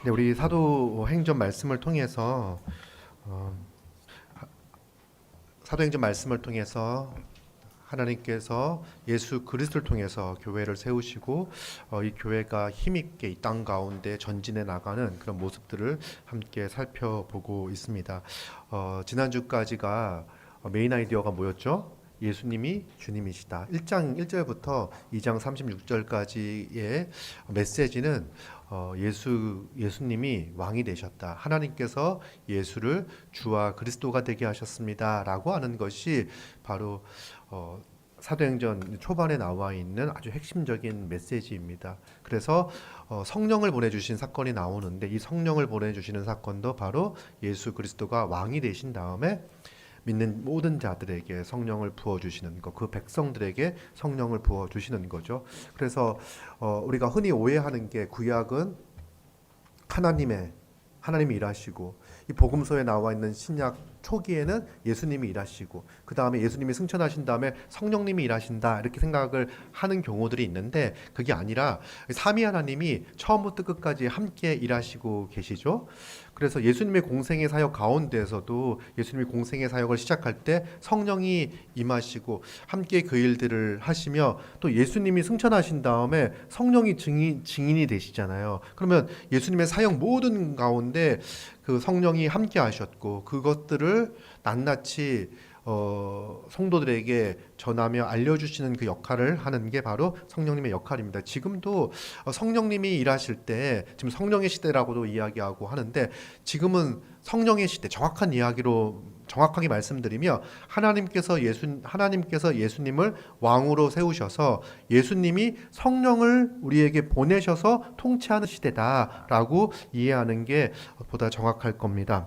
네, 우리 사도행전 말씀을 통해서 어, 사도행전 말씀을 통해서 하나님께서 예수 그리스도를 통해서 교회를 세우시고 이 교회가 힘있게 이 땅 가운데 전진해 나가는 그런 모습들을 함께 살펴보고 있습니다. 지난주까지가 메인 아이디어가 뭐였죠? 예수님이 주님이시다. 1장 1절부터 2장 36절까지의 메시지는 예수님이 왕이 되셨다. 하나님께서 예수를 주와 그리스도가 되게 하셨습니다라고 하는 것이 바로 사도행전 초반에 나와 있는 아주 핵심적인 메시지입니다. 그래서 성령을 보내주신 사건이 나오는데 이 성령을 보내주시는 사건도 바로 예수 그리스도가 왕이 되신 다음에 믿는 모든 자들에게 성령을 부어주시는 것, 그 백성들에게 성령을 부어주시는 거죠. 그래서 우리가 흔히 오해하는 게 구약은 하나님이 일하시고 이 복음서에 나와 있는 신약 초기에는 예수님이 일하시고 그 다음에 예수님이 승천하신 다음에 성령님이 일하신다 이렇게 생각을 하는 경우들이 있는데 그게 아니라 삼위 하나님이 처음부터 끝까지 함께 일하시고 계시죠. 그래서 예수님의 공생의 사역 가운데에서도 예수님이 공생의 사역을 시작할 때 성령이 임하시고 함께 그 일들을 하시며 또 예수님이 승천하신 다음에 성령이 증인이 되시잖아요. 그러면 예수님의 사역 모든 가운데 그 성령이 함께 하셨고 그것들을 낱낱이 성도들에게 전하며 알려주시는 그 역할을 하는 게 바로 성령님의 역할입니다. 지금도 성령님이 일하실 때 지금 성령의 시대라고도 이야기하고 하는데 지금은 성령의 시대 정확한 이야기로 정확하게 말씀드리며 하나님께서 예수님을 왕으로 세우셔서 예수님이 성령을 우리에게 보내셔서 통치하는 시대다라고 이해하는 게 보다 정확할 겁니다.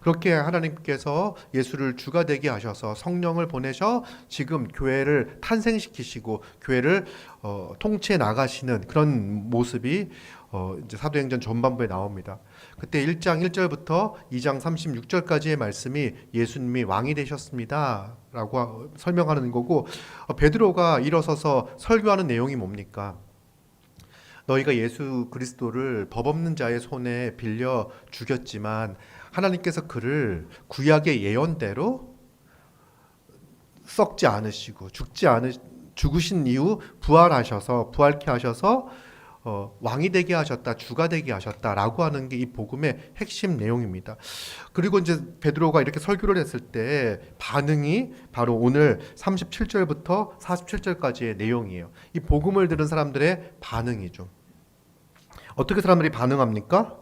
그렇게 하나님께서 예수를 주가 되게 하셔서 성령을 보내셔 지금 교회를 탄생시키시고 교회를 통치해 나가시는 그런 모습이 이제 사도행전 전반부에 나옵니다. 그때 1장 1절부터 2장 36절까지의 말씀이 예수님이 왕이 되셨습니다 라고 설명하는 거고 베드로가 일어서서 설교하는 내용이 뭡니까? 너희가 예수 그리스도를 법 없는 자의 손에 빌려 죽였지만 하나님께서 그를 구약의 예언대로 썩지 않으시고 죽으신 이후 부활케 하셔서 왕이 되게 하셨다, 주가 되게 하셨다라고 하는 게 이 복음의 핵심 내용입니다. 그리고 이제 베드로가 이렇게 설교를 했을 때 반응이 바로 오늘 37절부터 47절까지의 내용이에요. 이 복음을 들은 사람들의 반응이죠. 어떻게 사람들이 반응합니까?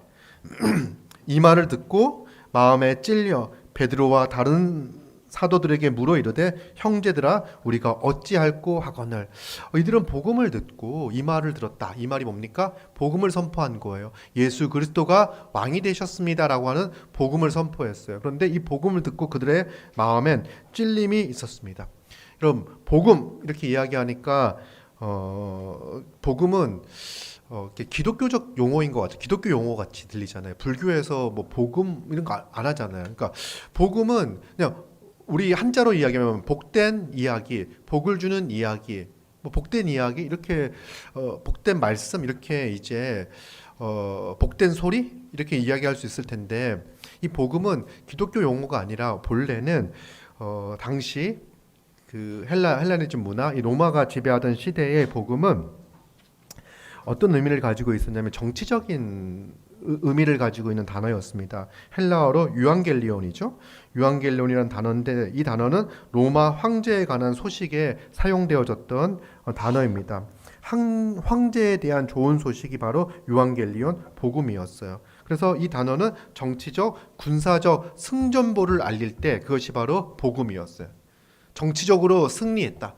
이 말을 듣고 마음에 찔려 베드로와 다른 사도들에게 물어 이르되 형제들아 우리가 어찌할꼬 하거늘. 이들은 복음을 듣고 이 말을 들었다. 이 말이 뭡니까? 복음을 선포한 거예요. 예수 그리스도가 왕이 되셨습니다라고 하는 복음을 선포했어요. 그런데 이 복음을 듣고 그들의 마음엔 찔림이 있었습니다. 그럼 복음 이렇게 이야기하니까 복음은 기독교적 용어인 것 같아요. 기독교 용어 같이 들리잖아요. 불교에서 뭐 복음 이런 거 안 하잖아요. 그러니까 복음은 그냥 우리 한자로 이야기하면 복된 이야기, 복을 주는 이야기, 뭐 복된 이야기 이렇게 복된 말씀 이렇게 이제 복된 소리 이렇게 이야기할 수 있을 텐데 이 복음은 기독교 용어가 아니라 본래는 당시 그 헬라니즘 문화, 이 로마가 지배하던 시대의 복음은 어떤 의미를 가지고 있었냐면 정치적인 의미를 가지고 있는 단어였습니다. 헬라어로 유앙겔리온이죠. 유앙겔리온이라는 단어인데 이 단어는 로마 황제에 관한 소식에 사용되어졌던 단어입니다. 황제에 대한 좋은 소식이 바로 유앙겔리온 복음이었어요. 그래서 이 단어는 정치적, 군사적 승전보를 알릴 때 그것이 바로 복음이었어요. 정치적으로 승리했다.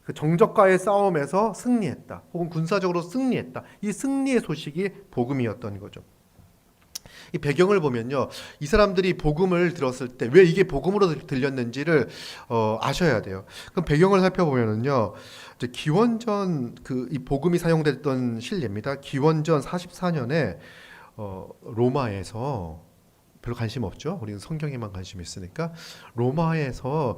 그 정적과의 싸움에서 승리했다. 혹은 군사적으로 승리했다. 이 승리의 소식이 복음이었던 거죠. 이 배경을 보면요, 이 사람들이 복음을 들었을 때 왜 이게 복음으로 들렸는지를 아셔야 돼요. 그럼 배경을 살펴보면은요, 이제 기원전 이 복음이 사용됐던 신례입니다. 기원전 44년에 로마에서 별로 관심 없죠. 우리는 성경에만 관심 있으니까 로마에서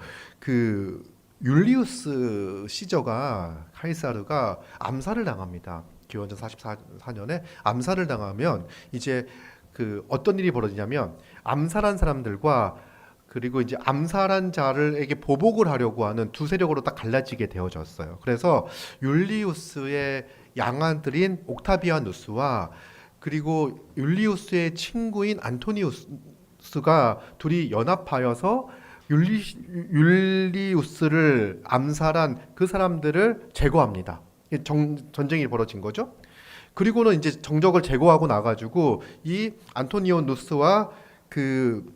율리우스 시저가 카이사르가 암살을 당합니다. 기원전 44년에 암살을 당하면 이제 그 어떤 일이 벌어지냐면 암살한 사람들과 그리고 이제 암살한 자를에게 보복을 하려고 하는 두 세력으로 딱 갈라지게 되어졌어요. 그래서 율리우스의 양아들인 옥타비아누스와 그리고 율리우스의 친구인 안토니우스가 둘이 연합하여서 율리우스를 암살한 그 사람들을 제거합니다. 전쟁이 벌어진 거죠. 그리고는 이제 정적을 제거하고 나가지고 이 안토니오누스와 그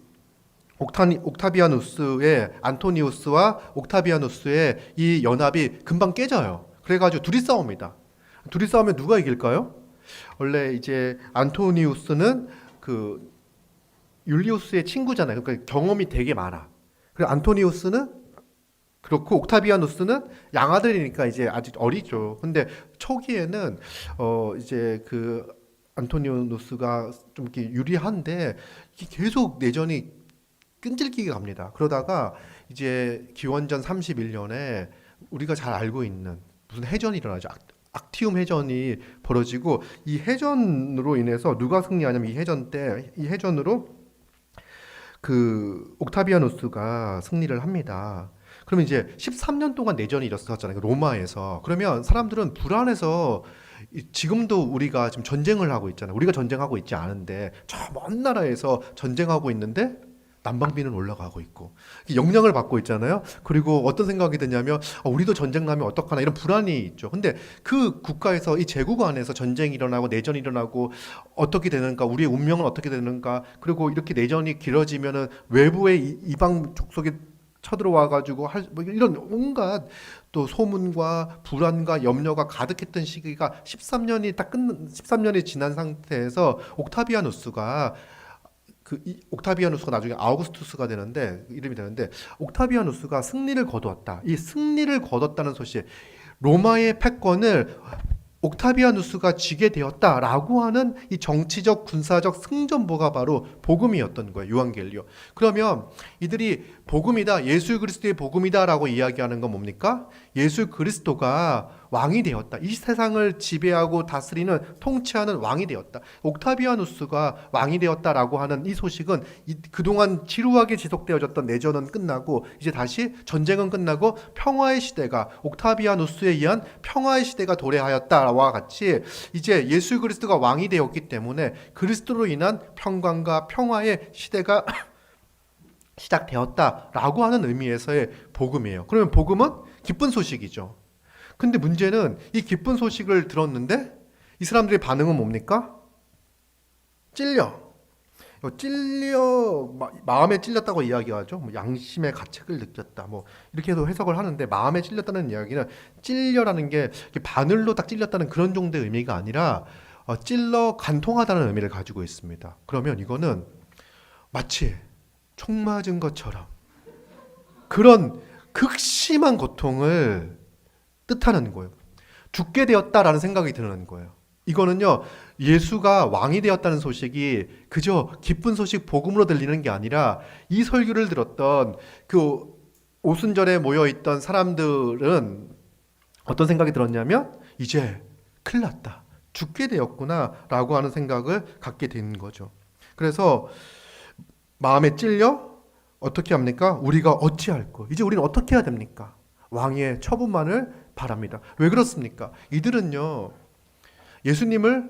옥타비아누스의 안토니우스와 옥타비아누스의 이 연합이 금방 깨져요. 그래가지고 둘이 싸웁니다. 둘이 싸우면 누가 이길까요? 원래 이제 안토니우스는 그 율리우스의 친구잖아요. 그러니까 경험이 되게 많아. 그리고 안토니우스는 그렇고 옥타비아누스는 양아들이니까 이제 아직 어리죠. 근데 초기에는 이제 그 안토니우스가 좀 이렇게 유리한데 이게 계속 내전이 끈질기게 갑니다. 그러다가 이제 기원전 31년에 우리가 잘 알고 있는 무슨 해전이 일어나죠. 악티움 해전이 벌어지고 이 해전으로 인해서 누가 승리하냐면 이 해전 때 이 해전으로 그 옥타비아누스가 승리를 합니다. 그러면 이제 13년 동안 내전이 일었었잖아요. 로마에서. 그러면 사람들은 불안해서 지금도 우리가 지금 전쟁을 하고 있잖아요. 우리가 전쟁하고 있지 않은데 저 먼 나라에서 전쟁하고 있는데 난방비는 올라가고 있고 영향을 받고 있잖아요. 그리고 어떤 생각이 드냐면 우리도 전쟁 나면 어떡하나 이런 불안이 있죠. 근데 그 국가에서 이 제국 안에서 전쟁이 일어나고 내전이 일어나고 어떻게 되는가, 우리의 운명은 어떻게 되는가, 그리고 이렇게 내전이 길어지면은 외부의 이방 족속이 쳐들어와 가지고 뭐 이런 온갖 또 소문과 불안과 염려가 가득했던 시기가 13년이 지난 상태에서 옥타비아누스가 옥타비아누스가 나중에 아우구스투스가 되는데 이름이 되는데 옥타비아누스가 승리를 거두었다. 이 승리를 거뒀다는 소식, 로마의 패권을 옥타비아누스가 쥐게 되었다라고 하는 이 정치적 군사적 승전보가 바로 복음이었던 거예요. 유한겔리오. 그러면 이들이 복음이다, 예수 그리스도의 복음이다라고 이야기하는 건 뭡니까? 예수 그리스도가 왕이 되었다. 이 세상을 지배하고 다스리는 통치하는 왕이 되었다. 옥타비아누스가 왕이 되었다라고 하는 이 소식은 그동안 지루하게 지속되어졌던 내전은 끝나고 이제 다시 전쟁은 끝나고 평화의 시대가 옥타비아누스에 의한 평화의 시대가 도래하였다와 같이 이제 예수 그리스도가 왕이 되었기 때문에 그리스도로 인한 평강과 평화의 시대가 시작되었다라고 하는 의미에서의 복음이에요. 그러면 복음은 기쁜 소식이죠. 근데 문제는 이 기쁜 소식을 들었는데 이 사람들의 반응은 뭡니까? 찔려. 마음에 찔렸다고 이야기하죠. 뭐 양심의 가책을 느꼈다. 뭐 이렇게도 해석을 하는데 마음에 찔렸다는 이야기는 찔려라는 게 바늘로 딱 찔렸다는 그런 정도의 의미가 아니라 찔러 간통하다는 의미를 가지고 있습니다. 그러면 이거는 마치 총 맞은 것처럼 그런 극심한 고통을 뜻하는 거예요. 죽게 되었다라는 생각이 드는 거예요. 이거는요, 예수가 왕이 되었다는 소식이 그저 기쁜 소식 복음으로 들리는 게 아니라 이 설교를 들었던 그 오순절에 모여있던 사람들은 어떤 생각이 들었냐면 이제 큰일 났다, 죽게 되었구나 라고 하는 생각을 갖게 된 거죠. 그래서 마음에 찔려 어떻게 합니까? 우리가 어찌할꼬? 이제 우리는 어떻게 해야 됩니까? 왕의 처분만을 바랍니다. 왜 그렇습니까? 이들은요, 예수님을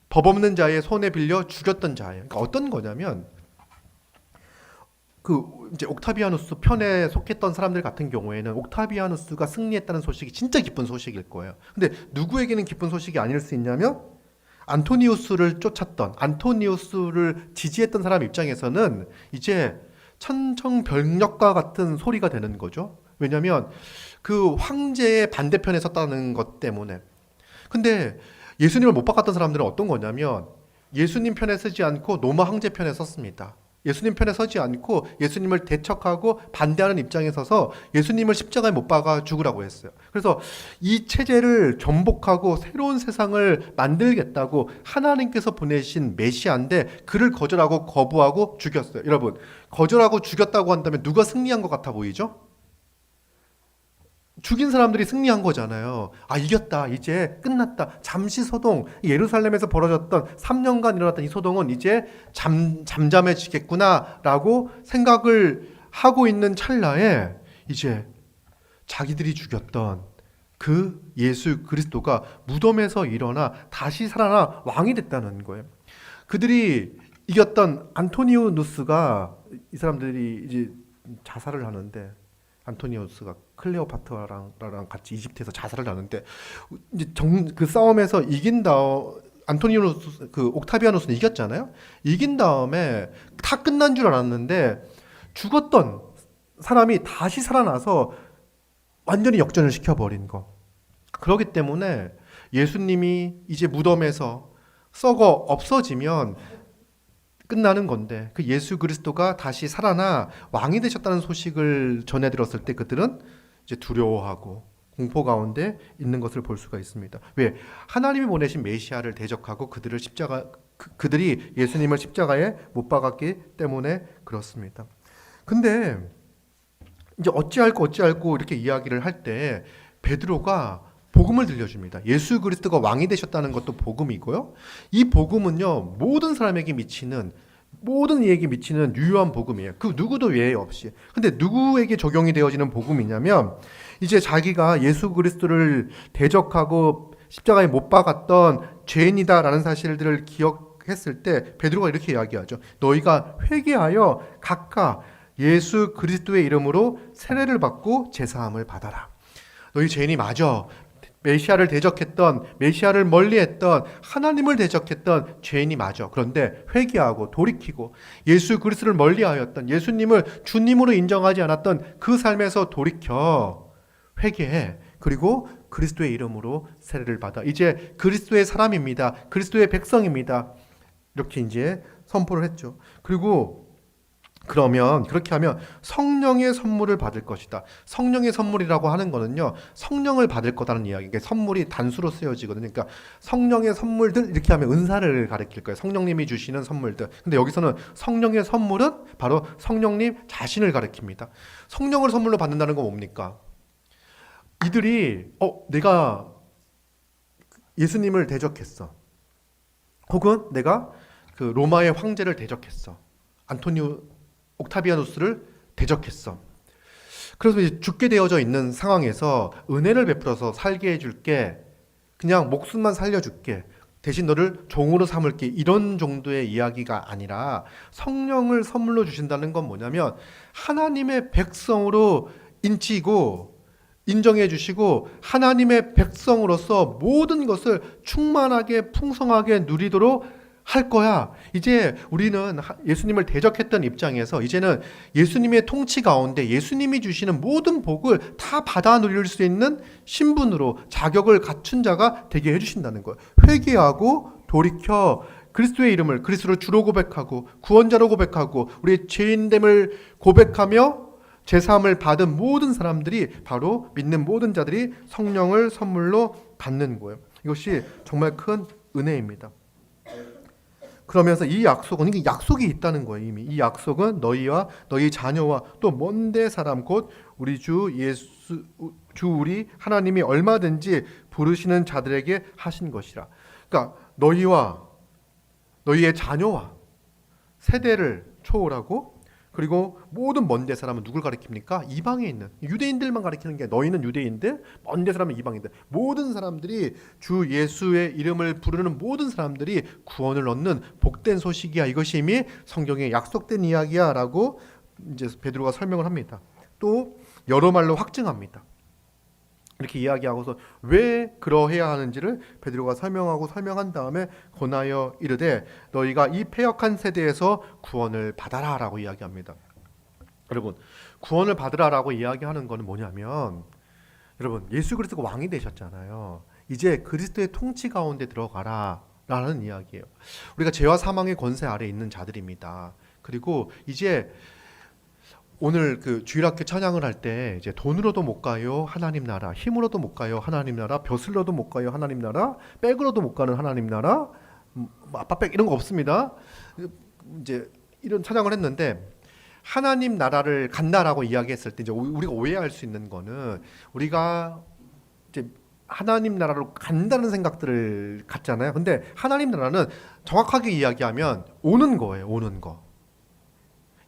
법 없는 자의 손에 빌려 죽였던 자예요. 그러니까 어떤 거냐면 이제 옥타비아누스 편에 속했던 사람들 같은 경우에는 옥타비아누스가 승리했다는 소식이 진짜 기쁜 소식일 거예요. 근데 누구에게는 기쁜 소식이 아닐 수 있냐면 안토니우스를 쫓았던, 안토니우스를 지지했던 사람 입장에서는 이제 천정병력과 같은 소리가 되는 거죠. 왜냐하면 그 황제의 반대편에 섰다는 것 때문에. 근데 예수님을 못 박았던 사람들은 어떤 거냐면 예수님 편에 서지 않고 로마 황제 편에 섰습니다. 예수님 편에 서지 않고 예수님을 대척하고 반대하는 입장에 서서 예수님을 십자가에 못 박아 죽으라고 했어요. 그래서 이 체제를 전복하고 새로운 세상을 만들겠다고 하나님께서 보내신 메시아인데 그를 거절하고 거부하고 죽였어요. 여러분, 거절하고 죽였다고 한다면 누가 승리한 것 같아 보이죠? 죽인 사람들이 승리한 거잖아요. 아, 이겼다. 이제 끝났다. 잠시 소동. 예루살렘에서 벌어졌던 3년간 일어났던 이 소동은 이제 잠잠해지겠구나라고 생각을 하고 있는 찰나에 이제 자기들이 죽였던 그 예수 그리스도가 무덤에서 일어나 다시 살아나 왕이 됐다는 거예요. 그들이 이겼던 안토니우누스가, 이 사람들이 이제 자살을 하는데, 안토니우스가 클레오파트라랑 같이 이집트에서 자살을 하는데, 이제 그 싸움에서 이긴 다음 안토니우누스, 그 옥타비아누스는 이겼잖아요. 이긴 다음에 다 끝난 줄 알았는데 죽었던 사람이 다시 살아나서 완전히 역전을 시켜버린 거. 그렇기 때문에 예수님이 이제 무덤에서 썩어 없어지면 끝나는 건데, 그 예수 그리스도가 다시 살아나 왕이 되셨다는 소식을 전해 들었을 때 그들은 이제 두려워하고 공포 가운데 있는 것을 볼 수가 있습니다. 왜? 하나님이 보내신 메시아를 대적하고 그들이 예수님을 십자가에 못 박았기 때문에 그렇습니다. 근데 이제 어찌할꼬 이렇게 이야기를 할 때 베드로가 복음을 들려줍니다. 예수 그리스도가 왕이 되셨다는 것도 복음이고요. 이 복음은요, 모든 사람에게 미치는, 모든 이에게 미치는 유효한 복음이에요. 그 누구도 예외 없이. 근데 누구에게 적용이 되어지는 복음이냐면, 이제 자기가 예수 그리스도를 대적하고 십자가에 못 박았던 죄인이다라는 사실들을 기억했을 때 베드로가 이렇게 이야기하죠. 너희가 회개하여 각각 예수 그리스도의 이름으로 세례를 받고 제사함을 받아라. 너희 죄인이 맞아. 메시아를 대적했던, 메시아를 멀리했던, 하나님을 대적했던 죄인이 맞아. 그런데 회개하고 돌이키고 예수 그리스도를 멀리하였던, 예수님을 주님으로 인정하지 않았던 그 삶에서 돌이켜 회개해. 그리고 그리스도의 이름으로 세례를 받아. 이제 그리스도의 사람입니다. 그리스도의 백성입니다. 이렇게 이제 선포를 했죠. 그리고 그러면 그렇게 하면 성령의 선물을 받을 것이다. 성령의 선물이라고 하는 거는요, 성령을 받을 거다는 이야기. 그러니까 선물이 단수로 쓰여지거든요. 그러니까 성령의 선물들, 이렇게 하면 은사를 가리킬 거예요. 성령님이 주시는 선물들. 근데 여기서는 성령의 선물은 바로 성령님 자신을 가리킵니다. 성령을 선물로 받는다는 건 뭡니까? 이들이 내가 예수님을 대적했어. 혹은 내가 그 로마의 황제를 대적했어. 옥타비아누스를 대적했어. 그래서 이제 죽게 되어져 있는 상황에서 은혜를 베풀어서 살게 해줄게. 그냥 목숨만 살려줄게. 대신 너를 종으로 삼을게. 이런 정도의 이야기가 아니라 성령을 선물로 주신다는 건 뭐냐면 하나님의 백성으로 인정해 주시고 하나님의 백성으로서 모든 것을 충만하게 풍성하게 누리도록 할 거야. 이제 우리는 예수님을 대적했던 입장에서 이제는 예수님의 통치 가운데 예수님이 주시는 모든 복을 다 받아 누릴 수 있는 신분으로 자격을 갖춘 자가 되게 해주신다는 거예요. 회개하고 돌이켜 그리스도의 이름을 그리스도를 주로 고백하고 구원자로 고백하고 우리의 죄인됨을 고백하며 제사함을 받은 모든 사람들이, 바로 믿는 모든 자들이 성령을 선물로 받는 거예요. 이것이 정말 큰 은혜입니다. 그러면서 이 약속은, 이게 약속이 있다는 거예요. 이미 이 약속은 너희와 너희 자녀와 또 먼데 사람 곧 우리 주 우리 하나님이 얼마든지 부르시는 자들에게 하신 것이라. 그러니까 너희와 너희의 자녀와 세대를 초월하고, 그리고 모든 먼데 사람은 누굴 가리킵니까? 이방에 있는 유대인들만 가리키는 게, 너희는 유대인들, 먼데 사람은 이방인들, 모든 사람들이 주 예수의 이름을 부르는 모든 사람들이 구원을 얻는 복된 소식이야. 이것이 이미 성경에 약속된 이야기야 라고 이제 베드로가 설명을 합니다. 또 여러 말로 확증합니다. 이렇게 이야기하고서 왜 그러해야 하는지를 베드로가 설명한 다음에 권하여 이르되 너희가 이 패역한 세대에서 구원을 받아라 라고 이야기합니다. 여러분, 구원을 받으라 라고 이야기하는 것은 뭐냐면, 여러분, 예수 그리스도가 왕이 되셨잖아요. 이제 그리스도의 통치 가운데 들어가라 라는 이야기예요. 우리가 죄와 사망의 권세 아래 있는 자들입니다. 그리고 이제 오늘 그 주일학교 찬양을 할 때 이제 돈으로도 못 가요 하나님 나라, 힘으로도 못 가요 하나님 나라, 벼슬로도 못 가요 하나님 나라, 백으로도 못 가는 하나님 나라, 아빠 백 이런 거 없습니다. 이제 이런 찬양을 했는데, 하나님 나라를 간다라고 이야기했을 때 이제 우리가 오해할 수 있는 거는 우리가 이제 하나님 나라로 간다는 생각들을 갖잖아요. 근데 하나님 나라는 정확하게 이야기하면 오는 거예요. 오는 거.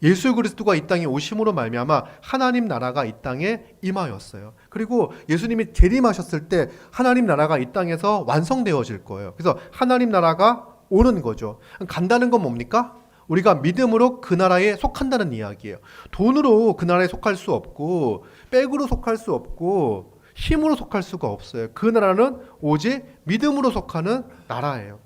예수 그리스도가 이 땅에 오심으로 말미암아 하나님 나라가 이 땅에 임하였어요. 그리고 예수님이 재림하셨을 때 하나님 나라가 이 땅에서 완성되어질 거예요. 그래서 하나님 나라가 오는 거죠. 간다는 건 뭡니까? 우리가 믿음으로 그 나라에 속한다는 이야기예요. 돈으로 그 나라에 속할 수 없고 백으로 속할 수 없고 힘으로 속할 수가 없어요. 그 나라는 오직 믿음으로 속하는 나라예요.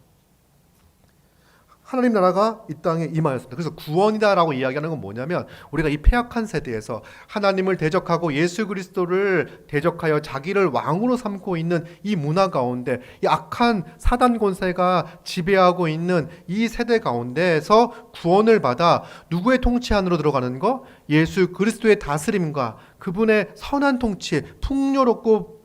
하나님 나라가 이 땅에 임하였습니다. 그래서 구원이다라고 이야기하는 건 뭐냐면 우리가 이 패역한 세대에서 하나님을 대적하고 예수 그리스도를 대적하여 자기를 왕으로 삼고 있는 이 문화 가운데 이 악한 사단 권세가 지배하고 있는 이 세대 가운데에서 구원을 받아 누구의 통치 안으로 들어가는 거? 예수 그리스도의 다스림과 그분의 선한 통치, 풍요롭고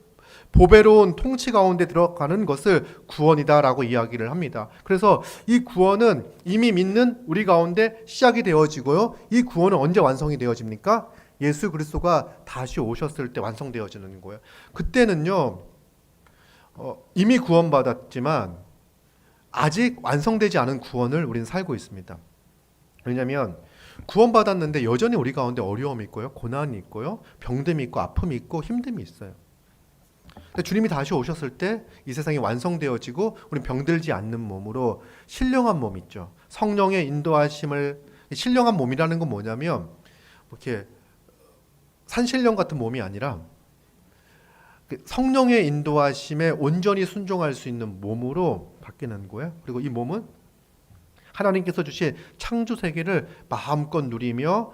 보배로운 통치 가운데 들어가는 것을 구원이다라고 이야기를 합니다. 그래서 이 구원은 이미 믿는 우리 가운데 시작이 되어지고요. 이 구원은 언제 완성이 되어집니까? 예수 그리스도가 다시 오셨을 때 완성되어지는 거예요. 그때는요, 이미 구원받았지만 아직 완성되지 않은 구원을 우리는 살고 있습니다. 왜냐하면 구원받았는데 여전히 우리 가운데 어려움이 있고요, 고난이 있고요, 병듦이 있고 아픔이 있고 힘듦이 있어요. 주님이 다시 오셨을 때 이 세상이 완성되어지고 우리 병들지 않는 몸으로 신령한 몸 있죠. 성령의 인도하심을 신령한 몸이라는 건 뭐냐면 이렇게 산신령 같은 몸이 아니라 성령의 인도하심에 온전히 순종할 수 있는 몸으로 바뀌는 거예요. 그리고 이 몸은 하나님께서 주신 창조 세계를 마음껏 누리며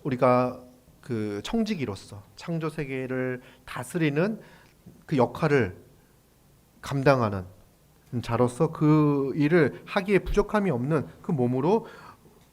우리가 그 청지기로서 창조 세계를 다스리는 그 역할을 감당하는 자로서 그 일을 하기에 부족함이 없는 그 몸으로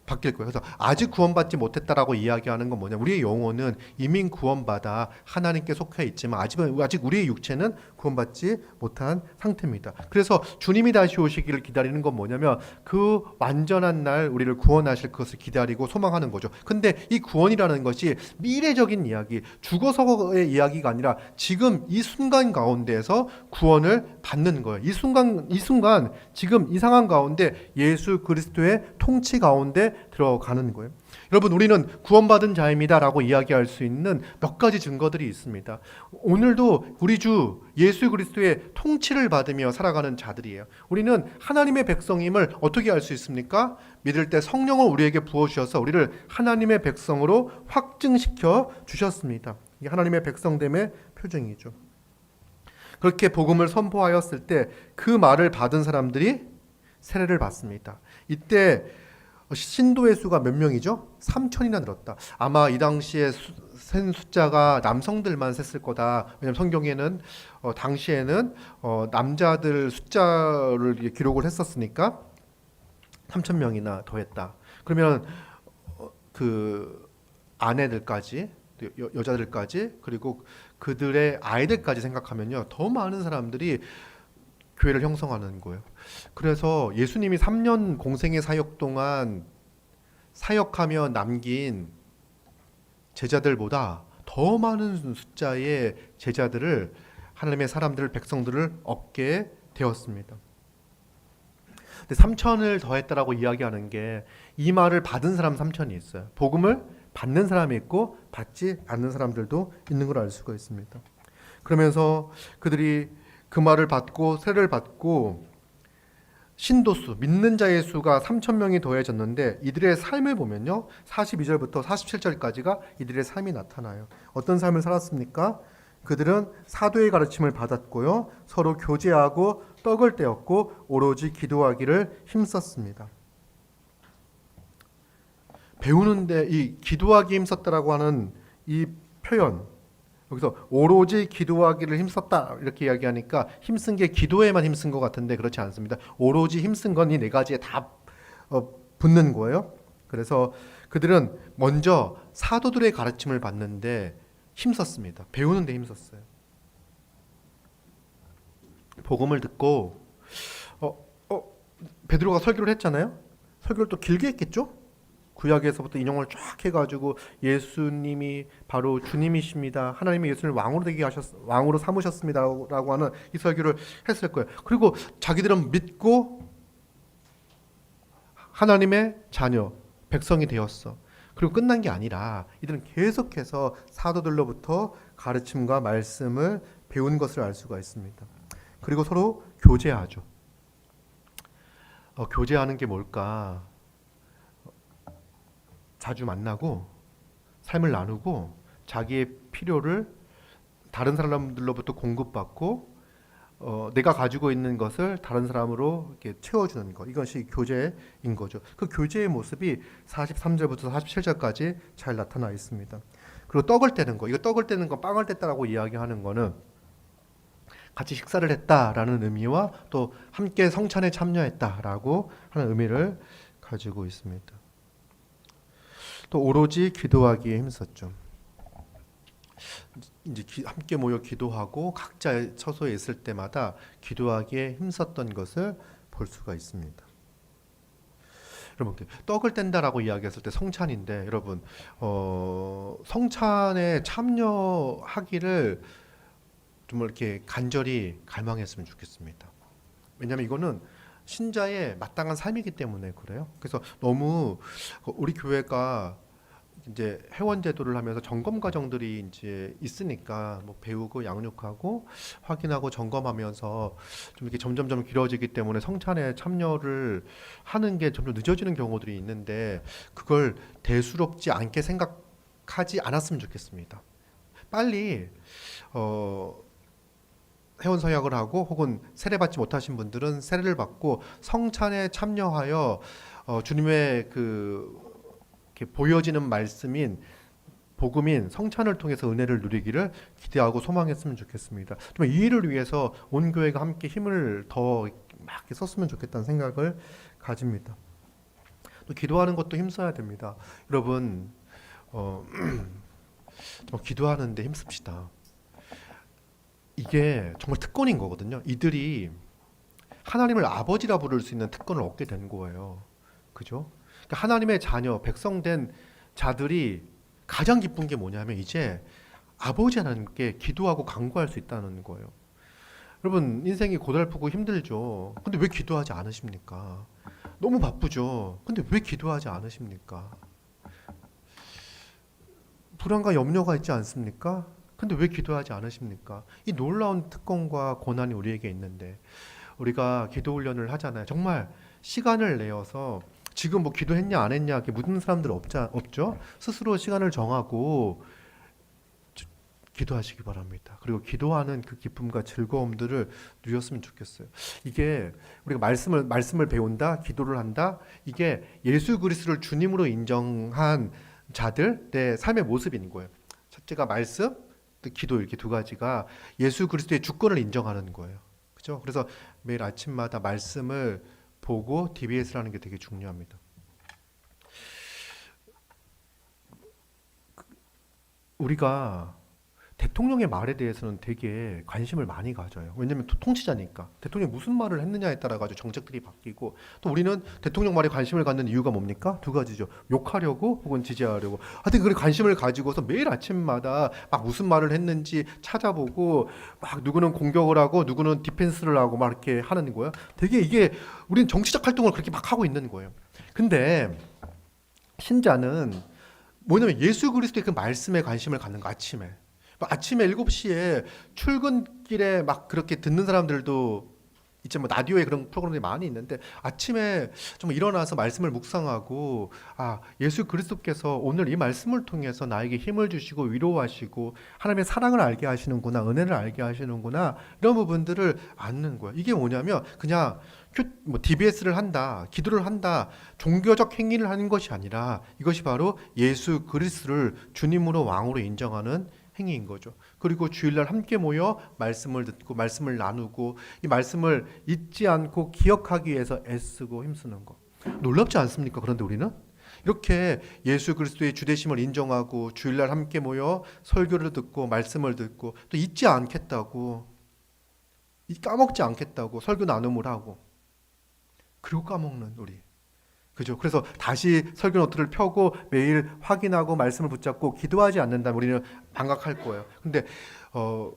바뀔 거예요. 그래서 아직 구원받지 못했다라고 이야기하는 건 뭐냐? 우리의 영혼은 이미 구원받아 하나님께 속해 있지만 아직 우리의 육체는 구원받지 못한 상태입니다. 그래서 주님이 다시 오시기를 기다리는 건 뭐냐면 그 완전한 날 우리를 구원하실 것을 기다리고 소망하는 거죠. 근데 이 구원이라는 것이 미래적인 이야기, 죽어서의 이야기가 아니라 지금 이 순간 가운데에서 구원을 받는 거예요. 이 순간 지금 이 상황 가운데 예수 그리스도의 통치 가운데 들어가는 거예요. 여러분, 우리는 구원받은 자입니다라고 이야기할 수 있는 몇 가지 증거들이 있습니다. 오늘도 우리 주 예수 그리스도의 통치를 받으며 살아가는 자들이에요. 우리는 하나님의 백성임을 어떻게 알 수 있습니까? 믿을 때 성령을 우리에게 부어주셔서 우리를 하나님의 백성으로 확증시켜 주셨습니다. 이게 하나님의 백성됨의 표징이죠. 그렇게 복음을 선포하였을 때 그 말을 받은 사람들이 세례를 받습니다. 이때 신도의 수가 몇 명이죠? 3천이나 늘었다. 아마 이 당시에 센 숫자가 남성들만 셌을 거다. 왜냐하면 성경에는 당시에는 남자들 숫자를 기록을 했었으니까 3천 명이나 더했다. 그러면 그 아내들까지 여자들까지 그리고 그들의 아이들까지 생각하면요, 더 많은 사람들이 교회를 형성하는 거예요. 그래서 예수님이 3년 공생의 사역 동안 사역하며 남긴 제자들보다 더 많은 숫자의 제자들을 하나님의 사람들, 백성들을 얻게 되었습니다. 근데 3천을 더했다라고 이야기하는 게 이 말을 받은 사람 3천이 있어요. 복음을 받는 사람이 있고 받지 않는 사람들도 있는 걸 알 수가 있습니다. 그러면서 그들이 그 말을 받고 세례를 받고 신도수, 믿는 자의 수가 3천 명이 더해졌는데 이들의 삶을 보면요, 42절부터 47절까지가 이들의 삶이 나타나요. 어떤 삶을 살았습니까? 그들은 사도의 가르침을 받았고요, 서로 교제하고 떡을 떼었고 오로지 기도하기를 힘썼습니다. 배우는데 이 기도하기 힘썼다라고 하는 이 표현, 여기서 오로지 기도하기를 힘썼다 이렇게 이야기하니까 힘쓴 게 기도에만 힘쓴 것 같은데 그렇지 않습니다. 오로지 힘쓴 건 이 네 가지에 다 붙는 거예요. 그래서 그들은 먼저 사도들의 가르침을 받는데 힘썼습니다. 배우는 데 힘썼어요. 복음을 듣고 베드로가 설교를 했잖아요. 설교를 또 길게 했겠죠? 구약에서부터 인용을 쫙 해가지고 예수님이 바로 주님이십니다. 하나님이 예수님을 왕으로 삼으셨습니다라고 하는 이 설교를 했을 거예요. 그리고 자기들은 믿고 하나님의 자녀, 백성이 되었어. 그리고 끝난 게 아니라 이들은 계속해서 사도들로부터 가르침과 말씀을 배운 것을 알 수가 있습니다. 그리고 서로 교제하죠. 교제하는 게 뭘까? 자주 만나고 삶을 나누고 자기의 필요를 다른 사람들로부터 공급받고 내가 가지고 있는 것을 다른 사람으로 이렇게 채워주는 것, 이것이 교제인 거죠. 그 교제의 모습이 43절부터 47절까지 잘 나타나 있습니다. 그리고 떡을 떼는 거, 이거 떡을 떼는 거, 빵을 뗐다라고 이야기하는 거는 같이 식사를 했다라는 의미와 또 함께 성찬에 참여했다라고 하는 의미를 가지고 있습니다. 또 오로지 기도하기에 힘썼죠. 이제 함께 모여 기도하고 각자 처소에 있을 때마다 기도하기에 힘썼던 것을 볼 수가 있습니다. 여러분, 떡을 뗀다라고 이야기했을 때 성찬인데, 여러분 성찬에 참여하기를 정말 이렇게 간절히 갈망했으면 좋겠습니다. 왜냐하면 이거는 신자의 마땅한 삶이기 때문에 그래요. 그래서 너무 우리 교회가 이제 회원 제도를 하면서 점검 과정들이 이제 있으니까 뭐 배우고 양육하고 확인하고 점검하면서 좀 이렇게 점점점 길어지기 때문에 성찬에 참여를 하는 게 점점 늦어지는 경우들이 있는데 그걸 대수롭지 않게 생각하지 않았으면 좋겠습니다. 빨리 회원 서약을 하고 혹은 세례받지 못하신 분들은 세례를 받고 성찬에 참여하여 주님의 이렇게 보여지는 말씀인 복음인 성찬을 통해서 은혜를 누리기를 기대하고 소망했으면 좋겠습니다. 좀 이 일을 위해서 온 교회가 함께 힘을 더 막 썼으면 좋겠다는 생각을 가집니다. 또 기도하는 것도 힘써야 됩니다. 여러분 기도하는데 힘씁시다. 이게 정말 특권인 거거든요. 이들이 하나님을 아버지라 부를 수 있는 특권을 얻게 된 거예요. 그죠? 그러니까 하나님의 자녀, 백성된 자들이 가장 기쁜 게 뭐냐면 이제 아버지 하나님께 기도하고 간구할 수 있다는 거예요. 여러분, 인생이 고달프고 힘들죠. 근데 왜 기도하지 않으십니까? 너무 바쁘죠. 근데 왜 기도하지 않으십니까? 불안과 염려가 있지 않습니까? 근데 왜 기도하지 않으십니까? 이 놀라운 특권과 고난이 우리에게 있는데 우리가 기도 훈련을 하잖아요. 정말 시간을 내어서 지금 뭐 기도했냐 안 했냐 이렇게 묻는 사람들 없죠? 스스로 시간을 정하고 기도하시기 바랍니다. 그리고 기도하는 그 기쁨과 즐거움들을 누렸으면 좋겠어요. 이게 우리가 말씀을 배운다, 기도를 한다. 이게 예수 그리스도를 주님으로 인정한 자들의 삶의 모습인 거예요. 첫째가 말씀, 기도, 이렇게 두 가지가 예수 그리스도의 주권을 인정하는 거예요. 그죠? 그래서 매일 아침마다 말씀을 보고 DBS를 하는 게 되게 중요합니다. 우리가 대통령의 말에 대해서는 되게 관심을 많이 가져요. 왜냐하면 통치자니까. 대통령이 무슨 말을 했느냐에 따라 가지고 정책들이 바뀌고, 또 우리는 대통령 말에 관심을 갖는 이유가 뭡니까? 두 가지죠. 욕하려고 혹은 지지하려고. 하여튼 그 관심을 가지고서 매일 아침마다 막 무슨 말을 했는지 찾아보고, 막 누구는 공격을 하고 누구는 디펜스를 하고 막 이렇게 하는 거예요. 되게 이게 우리는 정치적 활동을 그렇게 막 하고 있는 거예요. 근데 신자는 뭐냐면 예수 그리스도의 그 말씀에 관심을 갖는 거. 아침에 7시에 출근길에 막 그렇게 듣는 사람들도 이제 뭐 라디오에 그런 프로그램들이 많이 있는데 아침에 좀 일어나서 말씀을 묵상하고 예수 그리스도께서 오늘 이 말씀을 통해서 나에게 힘을 주시고 위로하시고 하나님의 사랑을 알게 하시는구나, 은혜를 알게 하시는구나, 이런 부분들을 아는 거예요. 이게 뭐냐면 그냥 DBS를 한다, 기도를 한다, 종교적 행위를 하는 것이 아니라 이것이 바로 예수 그리스도를 주님으로 왕으로 인정하는 행위인 거죠. 그리고 주일날 함께 모여 말씀을 듣고 말씀을 나누고 이 말씀을 잊지 않고 기억하기 위해서 애쓰고 힘쓰는 거. 놀랍지 않습니까? 그런데 우리는 이렇게 예수 그리스도의 주되심을 인정하고 주일날 함께 모여 설교를 듣고 말씀을 듣고 또 잊지 않겠다고, 까먹지 않겠다고 설교 나눔을 하고, 그리고 까먹는 우리. 그죠? 그래서 다시 설교 노트를 펴고 매일 확인하고 말씀을 붙잡고 기도하지 않는다면 우리는 망각할 거예요. 근데 어,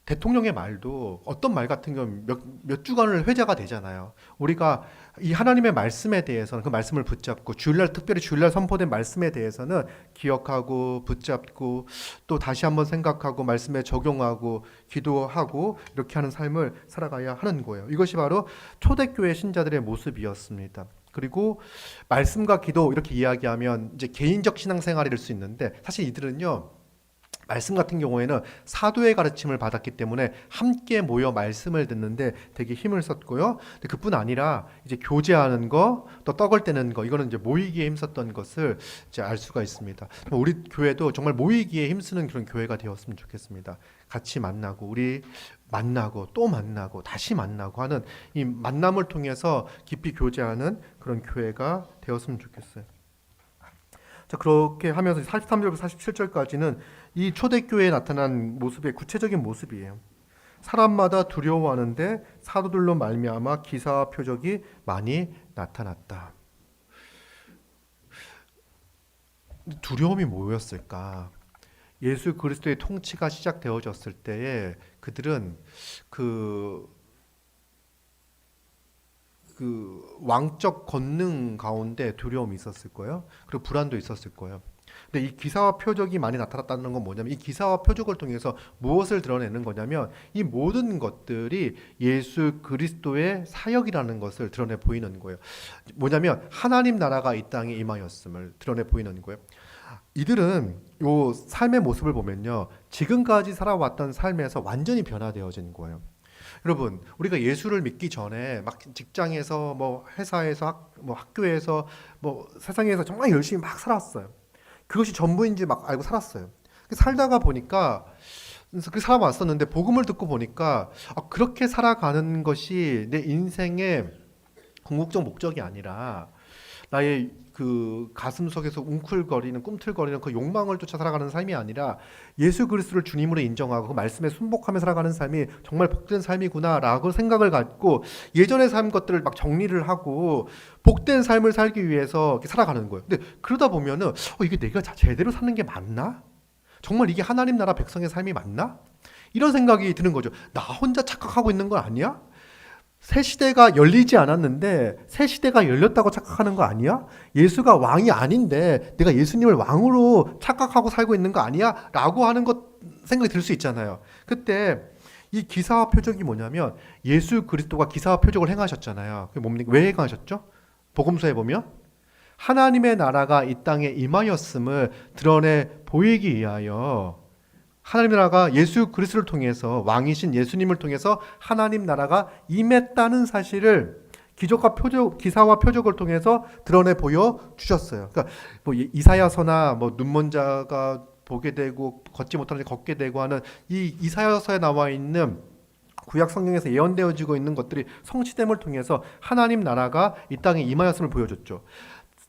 대통령의 말도 어떤 말 같은 경우는 몇 주간을 회자가 되잖아요. 우리가 이 하나님의 말씀에 대해서는 그 말씀을 붙잡고 주일날 특별히 주일날 선포된 말씀에 대해서는 기억하고 붙잡고 또 다시 한번 생각하고 말씀에 적용하고 기도하고 이렇게 하는 삶을 살아가야 하는 거예요. 이것이 바로 초대교회 신자들의 모습이었습니다. 그리고 말씀과 기도 이렇게 이야기하면 이제 개인적 신앙생활일 수 있는데 사실 이들은요. 말씀 같은 경우에는 사도의 가르침을 받았기 때문에 함께 모여 말씀을 듣는데 되게 힘을 썼고요. 근데 그뿐 아니라 이제 교제하는 거, 또 떡을 떼는 거, 이거는 이제 모이기에 힘썼던 것을 이제 알 수가 있습니다. 우리 교회도 정말 모이기에 힘쓰는 그런 교회가 되었으면 좋겠습니다. 같이 만나고 우리 만나고 또 만나고 다시 만나고 하는 이 만남을 통해서 깊이 교제하는 그런 교회가 되었으면 좋겠어요. 자, 그렇게 하면서 43절부터 47절까지는 이 초대교회에 나타난 모습의 구체적인 모습이에요. 사람마다 두려워하는데 사도들로 말미암아 기사와 표적이 많이 나타났다. 두려움이 뭐였을까? 예수 그리스도의 통치가 시작되어졌을 때에 그들은 그 왕적 권능 가운데 두려움이 있었을 거예요. 그리고 불안도 있었을 거예요. 근데 이 기사와 표적이 많이 나타났다는 건 뭐냐면 이 기사와 표적을 통해서 무엇을 드러내는 거냐면 이 모든 것들이 예수 그리스도의 사역이라는 것을 드러내 보이는 거예요. 뭐냐면 하나님 나라가 이 땅에 임하였음을 드러내 보이는 거예요. 이들은 요 삶의 모습을 보면요. 지금까지 살아왔던 삶에서 완전히 변화되어진 거예요. 여러분, 우리가 예수를 믿기 전에 막 직장에서 뭐 회사에서 뭐 학교에서 뭐 세상에서 정말 열심히 막 살았어요. 그것이 전부인지 막 알고 살았어요. 살다가 보니까 그 살아왔었는데 복음을 듣고 보니까 그렇게 살아가는 것이 내 인생의 궁극적 목적이 아니라 나의 그 가슴 속에서 웅클거리는 꿈틀거리는 그 욕망을 쫓아 살아가는 삶이 아니라 예수 그리스도를 주님으로 인정하고 그 말씀에 순복하며 살아가는 삶이 정말 복된 삶이구나라고 생각을 갖고 예전의 삶 것들을 막 정리를 하고 복된 삶을 살기 위해서 이렇게 살아가는 거예요. 근데 그러다 보면은 이게 내가 제대로 사는 게 맞나? 정말 이게 하나님 나라 백성의 삶이 맞나? 이런 생각이 드는 거죠. 나 혼자 착각하고 있는 거 아니야? 새 시대가 열리지 않았는데 새 시대가 열렸다고 착각하는 거 아니야? 예수가 왕이 아닌데 내가 예수님을 왕으로 착각하고 살고 있는 거 아니야? 라고 하는 것 생각이 들 수 있잖아요. 그때 이 기사와 표적이 뭐냐면 예수 그리스도가 기사와 표적을 행하셨잖아요. 그게 뭡니까? 왜 행하셨죠? 복음서에 보면 하나님의 나라가 이 땅에 임하였음을 드러내 보이기 위하여 하나님 나라가 예수 그리스도를 통해서 왕이신 예수님을 통해서 하나님 나라가 임했다는 사실을 기적과 표적, 기사와 표적을 통해서 드러내 보여 주셨어요. 그러니까 뭐 이사야서나 뭐 눈먼 자가 보게 되고 걷지 못하는 자 걷게 되고 하는 이 이사야서에 나와 있는 구약 성경에서 예언되어지고 있는 것들이 성취됨을 통해서 하나님 나라가 이 땅에 임하였음을 보여줬죠.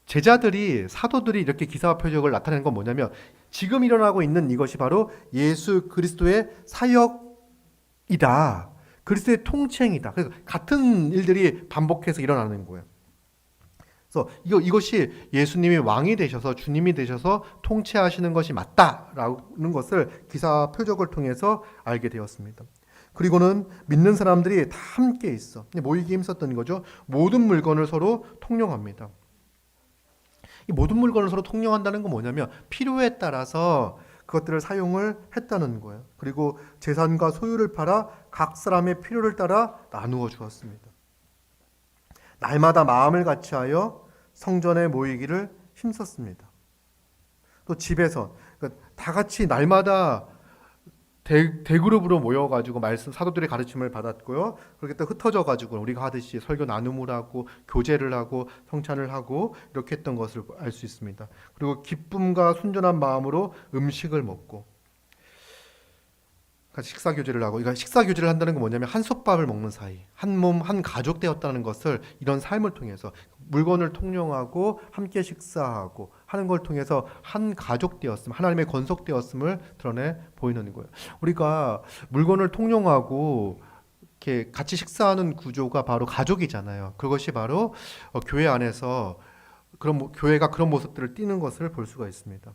제자들이 사도들이 이렇게 기사와 표적을 나타내는 건 뭐냐면 지금 일어나고 있는 이것이 바로 예수 그리스도의 사역이다. 그리스도의 통치행이다. 그래서 같은 일들이 반복해서 일어나는 거예요. 그래서 이것이 예수님이 왕이 되셔서 주님이 되셔서 통치하시는 것이 맞다라는 것을 기사와 표적을 통해서 알게 되었습니다. 그리고는 믿는 사람들이 다 함께 있어. 모이기 힘썼던 거죠. 모든 물건을 서로 통용합니다. 이 모든 물건을 서로 통용한다는 건 뭐냐면 필요에 따라서 그것들을 사용을 했다는 거예요. 그리고 재산과 소유를 팔아 각 사람의 필요를 따라 나누어 주었습니다. 날마다 마음을 같이하여 성전에 모이기를 힘썼습니다. 또 집에서 다 같이 날마다 대그룹으로 모여가지고 말씀 사도들의 가르침을 받았고요. 그렇게 또 흩어져가지고 우리가 하듯이 설교 나눔을 하고 교제를 하고 성찬을 하고 이렇게 했던 것을 알 수 있습니다. 그리고 기쁨과 순전한 마음으로 음식을 먹고 같이 식사 교제를 하고, 이거 식사 교제를 한다는 건 뭐냐면 한솥밥을 먹는 사이, 한 몸, 한 가족 되었다는 것을 이런 삶을 통해서 물건을 통용하고 함께 식사하고 하는 걸 통해서 한 가족 되었음, 하나님의 권속 되었음을 드러내 보이는 거예요. 우리가 물건을 통용하고 이렇게 같이 식사하는 구조가 바로 가족이잖아요. 그것이 바로 교회 안에서 교회가 그런 모습들을 띠는 것을 볼 수가 있습니다.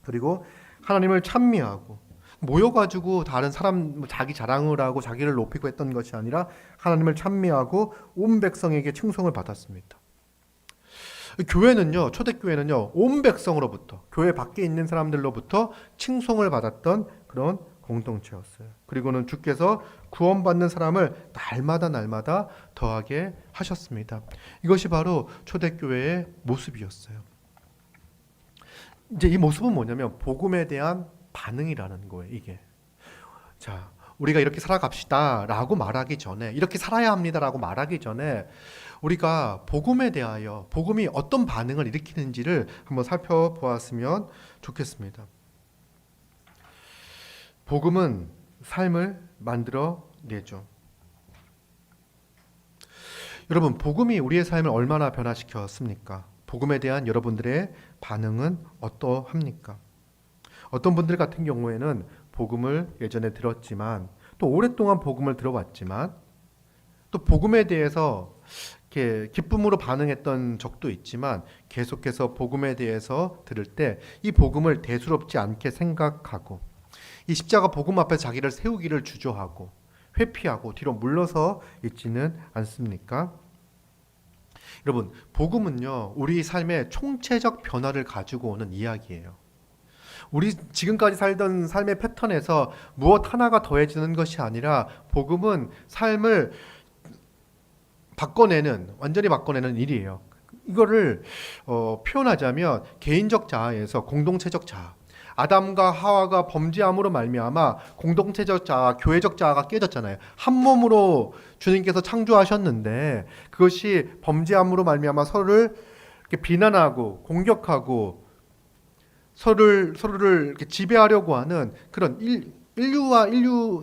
그리고 하나님을 찬미하고 모여가지고 다른 사람 자기 자랑을 하고 자기를 높이고 했던 것이 아니라 하나님을 찬미하고 온 백성에게 칭송을 받았습니다. 교회는요, 초대교회는요, 온 백성으로부터, 교회 밖에 있는 사람들로부터 칭송을 받았던 그런 공동체였어요. 그리고는 주께서 구원받는 사람을 날마다 더하게 하셨습니다. 이것이 바로 초대교회의 모습이었어요. 이제 이 모습은 뭐냐면 복음에 대한 반응이라는 거예요. 이게 자, 우리가 이렇게 살아갑시다라고 말하기 전에, 이렇게 살아야 합니다라고 말하기 전에 우리가 복음에 대하여 복음이 어떤 반응을 일으키는지를 한번 살펴보았으면 좋겠습니다. 복음은 삶을 만들어내죠. 여러분, 복음이 우리의 삶을 얼마나 변화시켰습니까? 복음에 대한 여러분들의 반응은 어떠합니까? 어떤 분들 같은 경우에는 복음을 예전에 들었지만, 또 오랫동안 복음을 들어왔지만, 또 복음에 대해서 이렇게 기쁨으로 반응했던 적도 있지만, 계속해서 복음에 대해서 들을 때 이 복음을 대수롭지 않게 생각하고, 이 십자가 복음 앞에 자기를 세우기를 주저하고 회피하고 뒤로 물러서 있지는 않습니까? 여러분, 복음은요, 우리 삶의 총체적 변화를 가지고 오는 이야기예요. 우리 지금까지 살던 삶의 패턴에서 무엇 하나가 더해지는 것이 아니라 복음은 삶을 완전히 바꿔내는 일이에요. 이거를 표현하자면 개인적 자아에서 공동체적 자아, 아담과 하와가 범죄함으로 말미암아 공동체적 자아, 교회적 자아가 깨졌잖아요. 한 몸으로 주님께서 창조하셨는데 그것이 범죄함으로 말미암아 서로를 이렇게 비난하고 공격하고 서로를 이렇게 지배하려고 하는 그런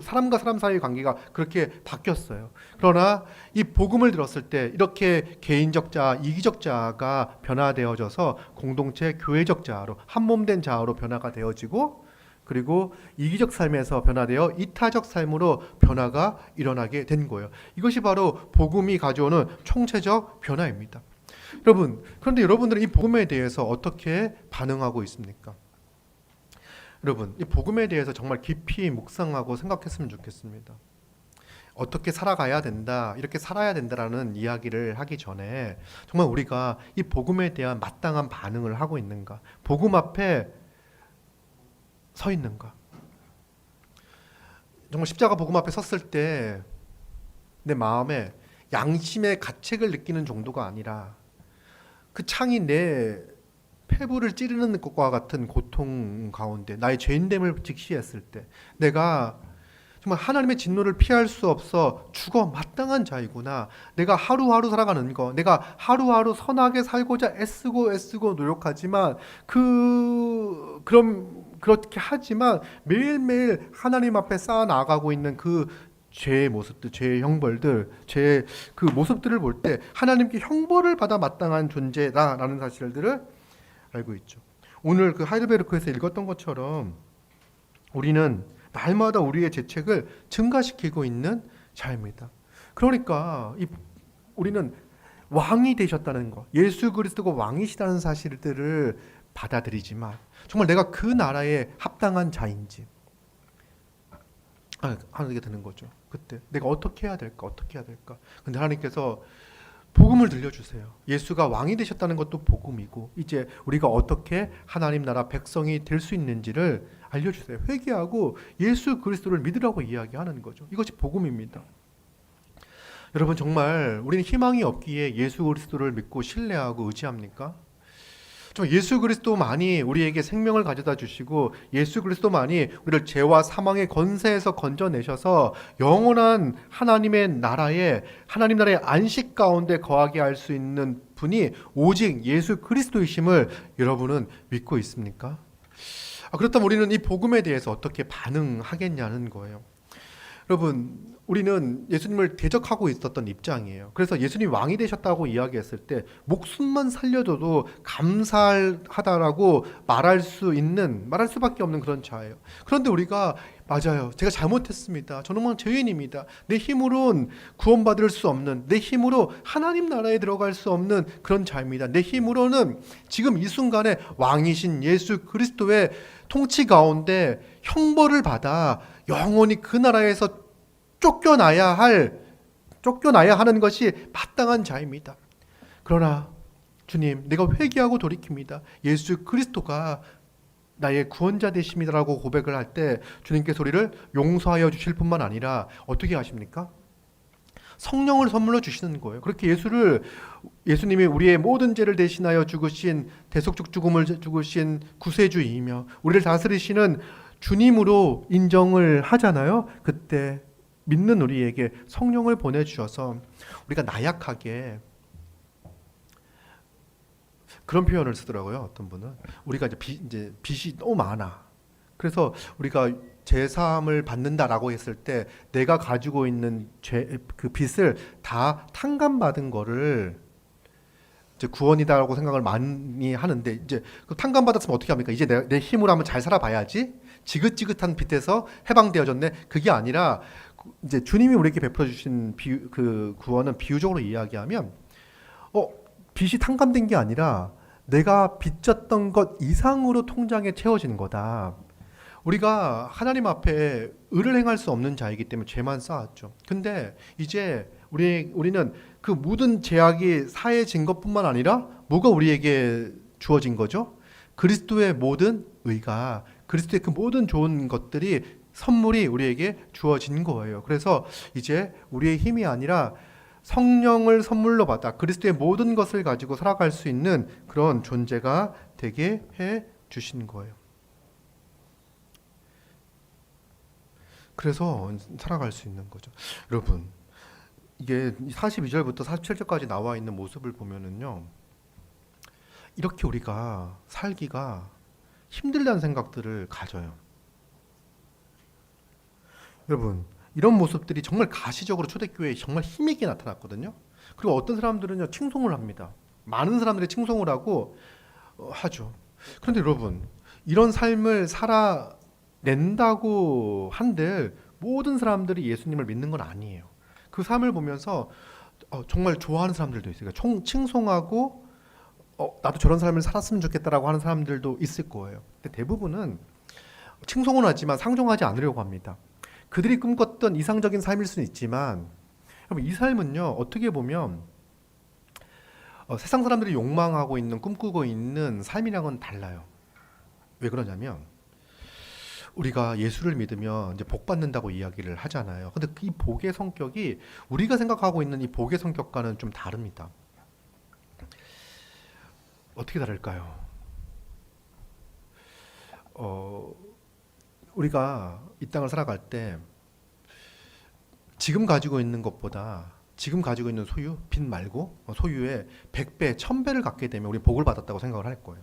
사람과 사람 사이의 관계가 그렇게 바뀌었어요. 그러나 이 복음을 들었을 때 이렇게 개인적 자아, 이기적 자아가 변화되어져서 공동체 교회적 자아로, 한몸된 자아로 변화가 되어지고, 그리고 이기적 삶에서 변화되어 이타적 삶으로 변화가 일어나게 된 거예요. 이것이 바로 복음이 가져오는 총체적 변화입니다. 여러분, 그런데 여러분들은 이 복음에 대해서 어떻게 반응하고 있습니까? 여러분, 이 복음에 대해서 정말 깊이 묵상하고 생각했으면 좋겠습니다. 어떻게 살아가야 된다, 이렇게 살아야 된다라는 이야기를 하기 전에 정말 우리가 이 복음에 대한 마땅한 반응을 하고 있는가, 복음 앞에 서 있는가. 정말 십자가 복음 앞에 섰을 때 내 마음에 양심의 가책을 느끼는 정도가 아니라 그 창이 내 폐부를 찌르는 것과 같은 고통 가운데 나의 죄인됨을 직시했을 때 내가 정말 하나님의 진노를 피할 수 없어 죽어 마땅한 자이구나. 내가 하루하루 살아가는 거, 내가 하루하루 선하게 살고자 애쓰고 노력하지만 그렇게 하지만 매일매일 하나님 앞에 쌓아 나가고 있는 그 죄의 모습들, 죄의 형벌들, 죄의 그 모습들을 볼 때 하나님께 형벌을 받아 마땅한 존재다라는 사실들을 알고 있죠. 오늘 그 하이델베르크에서 읽었던 것처럼 우리는 날마다 우리의 죄책을 증가시키고 있는 자입니다. 그러니까 우리는 왕이 되셨다는 것, 예수 그리스도가 왕이시다는 사실들을 받아들이지만 정말 내가 그 나라에 합당한 자인지 하게 되는 거죠. 그때 내가 어떻게 해야 될까? 근데 하나님께서 복음을 들려주세요. 예수가 왕이 되셨다는 것도 복음이고 이제 우리가 어떻게 하나님 나라 백성이 될 수 있는지를 알려주세요. 회개하고 예수 그리스도를 믿으라고 이야기하는 거죠. 이것이 복음입니다. 여러분, 정말 우리는 희망이 없기에 예수 그리스도를 믿고 신뢰하고 의지합니까? 예수 그리스도만이 우리에게 생명을 가져다 주시고 예수 그리스도만이 우리를 죄와 사망의 권세에서 건져내셔서 영원한 하나님 나라의 안식 가운데 거하게 할 수 있는 분이 오직 예수 그리스도이심을 여러분은 믿고 있습니까? 그렇다면 우리는 이 복음에 대해서 어떻게 반응하겠냐는 거예요. 여러분, 우리는 예수님을 대적하고 있었던 입장이에요. 그래서 예수님이 왕이 되셨다고 이야기했을 때 목숨만 살려줘도 감사하다라고 말할 수밖에 없는 그런 자예요. 그런데 우리가 맞아요. 제가 잘못했습니다. 저는 정말 죄인입니다. 내 힘으론 구원받을 수 없는, 내 힘으로 하나님 나라에 들어갈 수 없는 그런 자입니다. 내 힘으로는 지금 이 순간에 왕이신 예수 그리스도의 통치 가운데 형벌을 받아 영원히 그 나라에서 쫓겨나야 하는 것이 마땅한 자입니다. 그러나 주님, 내가 회개하고 돌이킵니다. 예수 그리스도가 나의 구원자 되십니다라고 고백을 할 때 주님께서 우리를 용서하여 주실 뿐만 아니라 어떻게 하십니까? 성령을 선물로 주시는 거예요. 그렇게 예수님이 우리의 모든 죄를 대신하여 죽으신 대속적 죽음을 죽으신 구세주이며 우리를 다스리시는 주님으로 인정을 하잖아요. 그때 믿는 우리에게 성령을 보내주셔서 우리가 나약하게 그런 표현을 쓰더라고요. 어떤 분은 우리가 이제 빚이 너무 많아. 그래서 우리가 제사함을 받는다라고 했을 때 내가 가지고 있는 그 빚을 다 탕감받은 거를 이제 구원이다라고 생각을 많이 하는데 이제 그 탕감받았으면 어떻게 합니까? 이제 내 힘으로 한번 잘 살아봐야지. 지긋지긋한 빚에서 해방되어졌네. 그게 아니라 이제 주님이 우리에게 베풀어 주신 그 구원은 비유적으로 이야기하면 빚이 탕감된 게 아니라 내가 빚졌던 것 이상으로 통장에 채워지는 거다. 우리가 하나님 앞에 의를 행할 수 없는 자이기 때문에 죄만 쌓았죠. 근데 이제 우리는 그 모든 죄악이 사해진 것뿐만 아니라 뭐가 우리에게 주어진 거죠? 그리스도의 모든 의가, 그리스도의 그 모든 좋은 것들이 선물이 우리에게 주어진 거예요. 그래서 이제 우리의 힘이 아니라 성령을 선물로 받아 그리스도의 모든 것을 가지고 살아갈 수 있는 그런 존재가 되게 해 주신 거예요. 그래서 살아갈 수 있는 거죠. 여러분, 이게 42절부터 47절까지 나와 있는 모습을 보면은요, 이렇게 우리가 살기가 힘들다는 생각들을 가져요. 여러분, 이런 모습들이 정말 가시적으로 초대교회에 정말 힘있게 나타났거든요. 그리고 어떤 사람들은요, 칭송을 합니다. 많은 사람들이 칭송을 하고 하죠. 그런데 여러분, 이런 삶을 살아낸다고 한들 모든 사람들이 예수님을 믿는 건 아니에요. 그 삶을 보면서 정말 좋아하는 사람들도 있어요. 칭송하고 나도 저런 삶을 살았으면 좋겠다라고 하는 사람들도 있을 거예요. 근데 대부분은 칭송은 하지만 상종하지 않으려고 합니다. 그들이 꿈꿨던 이상적인 삶일 수는 있지만 여러분, 이 삶은요, 어떻게 보면 세상 사람들이 욕망하고 있는, 꿈꾸고 있는 삶이랑은 달라요. 왜 그러냐면 우리가 예수를 믿으면 이제 복 받는다고 이야기를 하잖아요. 근데 이 복의 성격이 우리가 생각하고 있는 이 복의 성격과는 좀 다릅니다. 어떻게 다를까요? 우리가 이 땅을 살아갈 때 지금 가지고 있는 것보다 지금 가지고 있는 소유, 빚 말고 소유의 100배, 1000배를 갖게 되면 우리 복을 받았다고 생각을 할 거예요.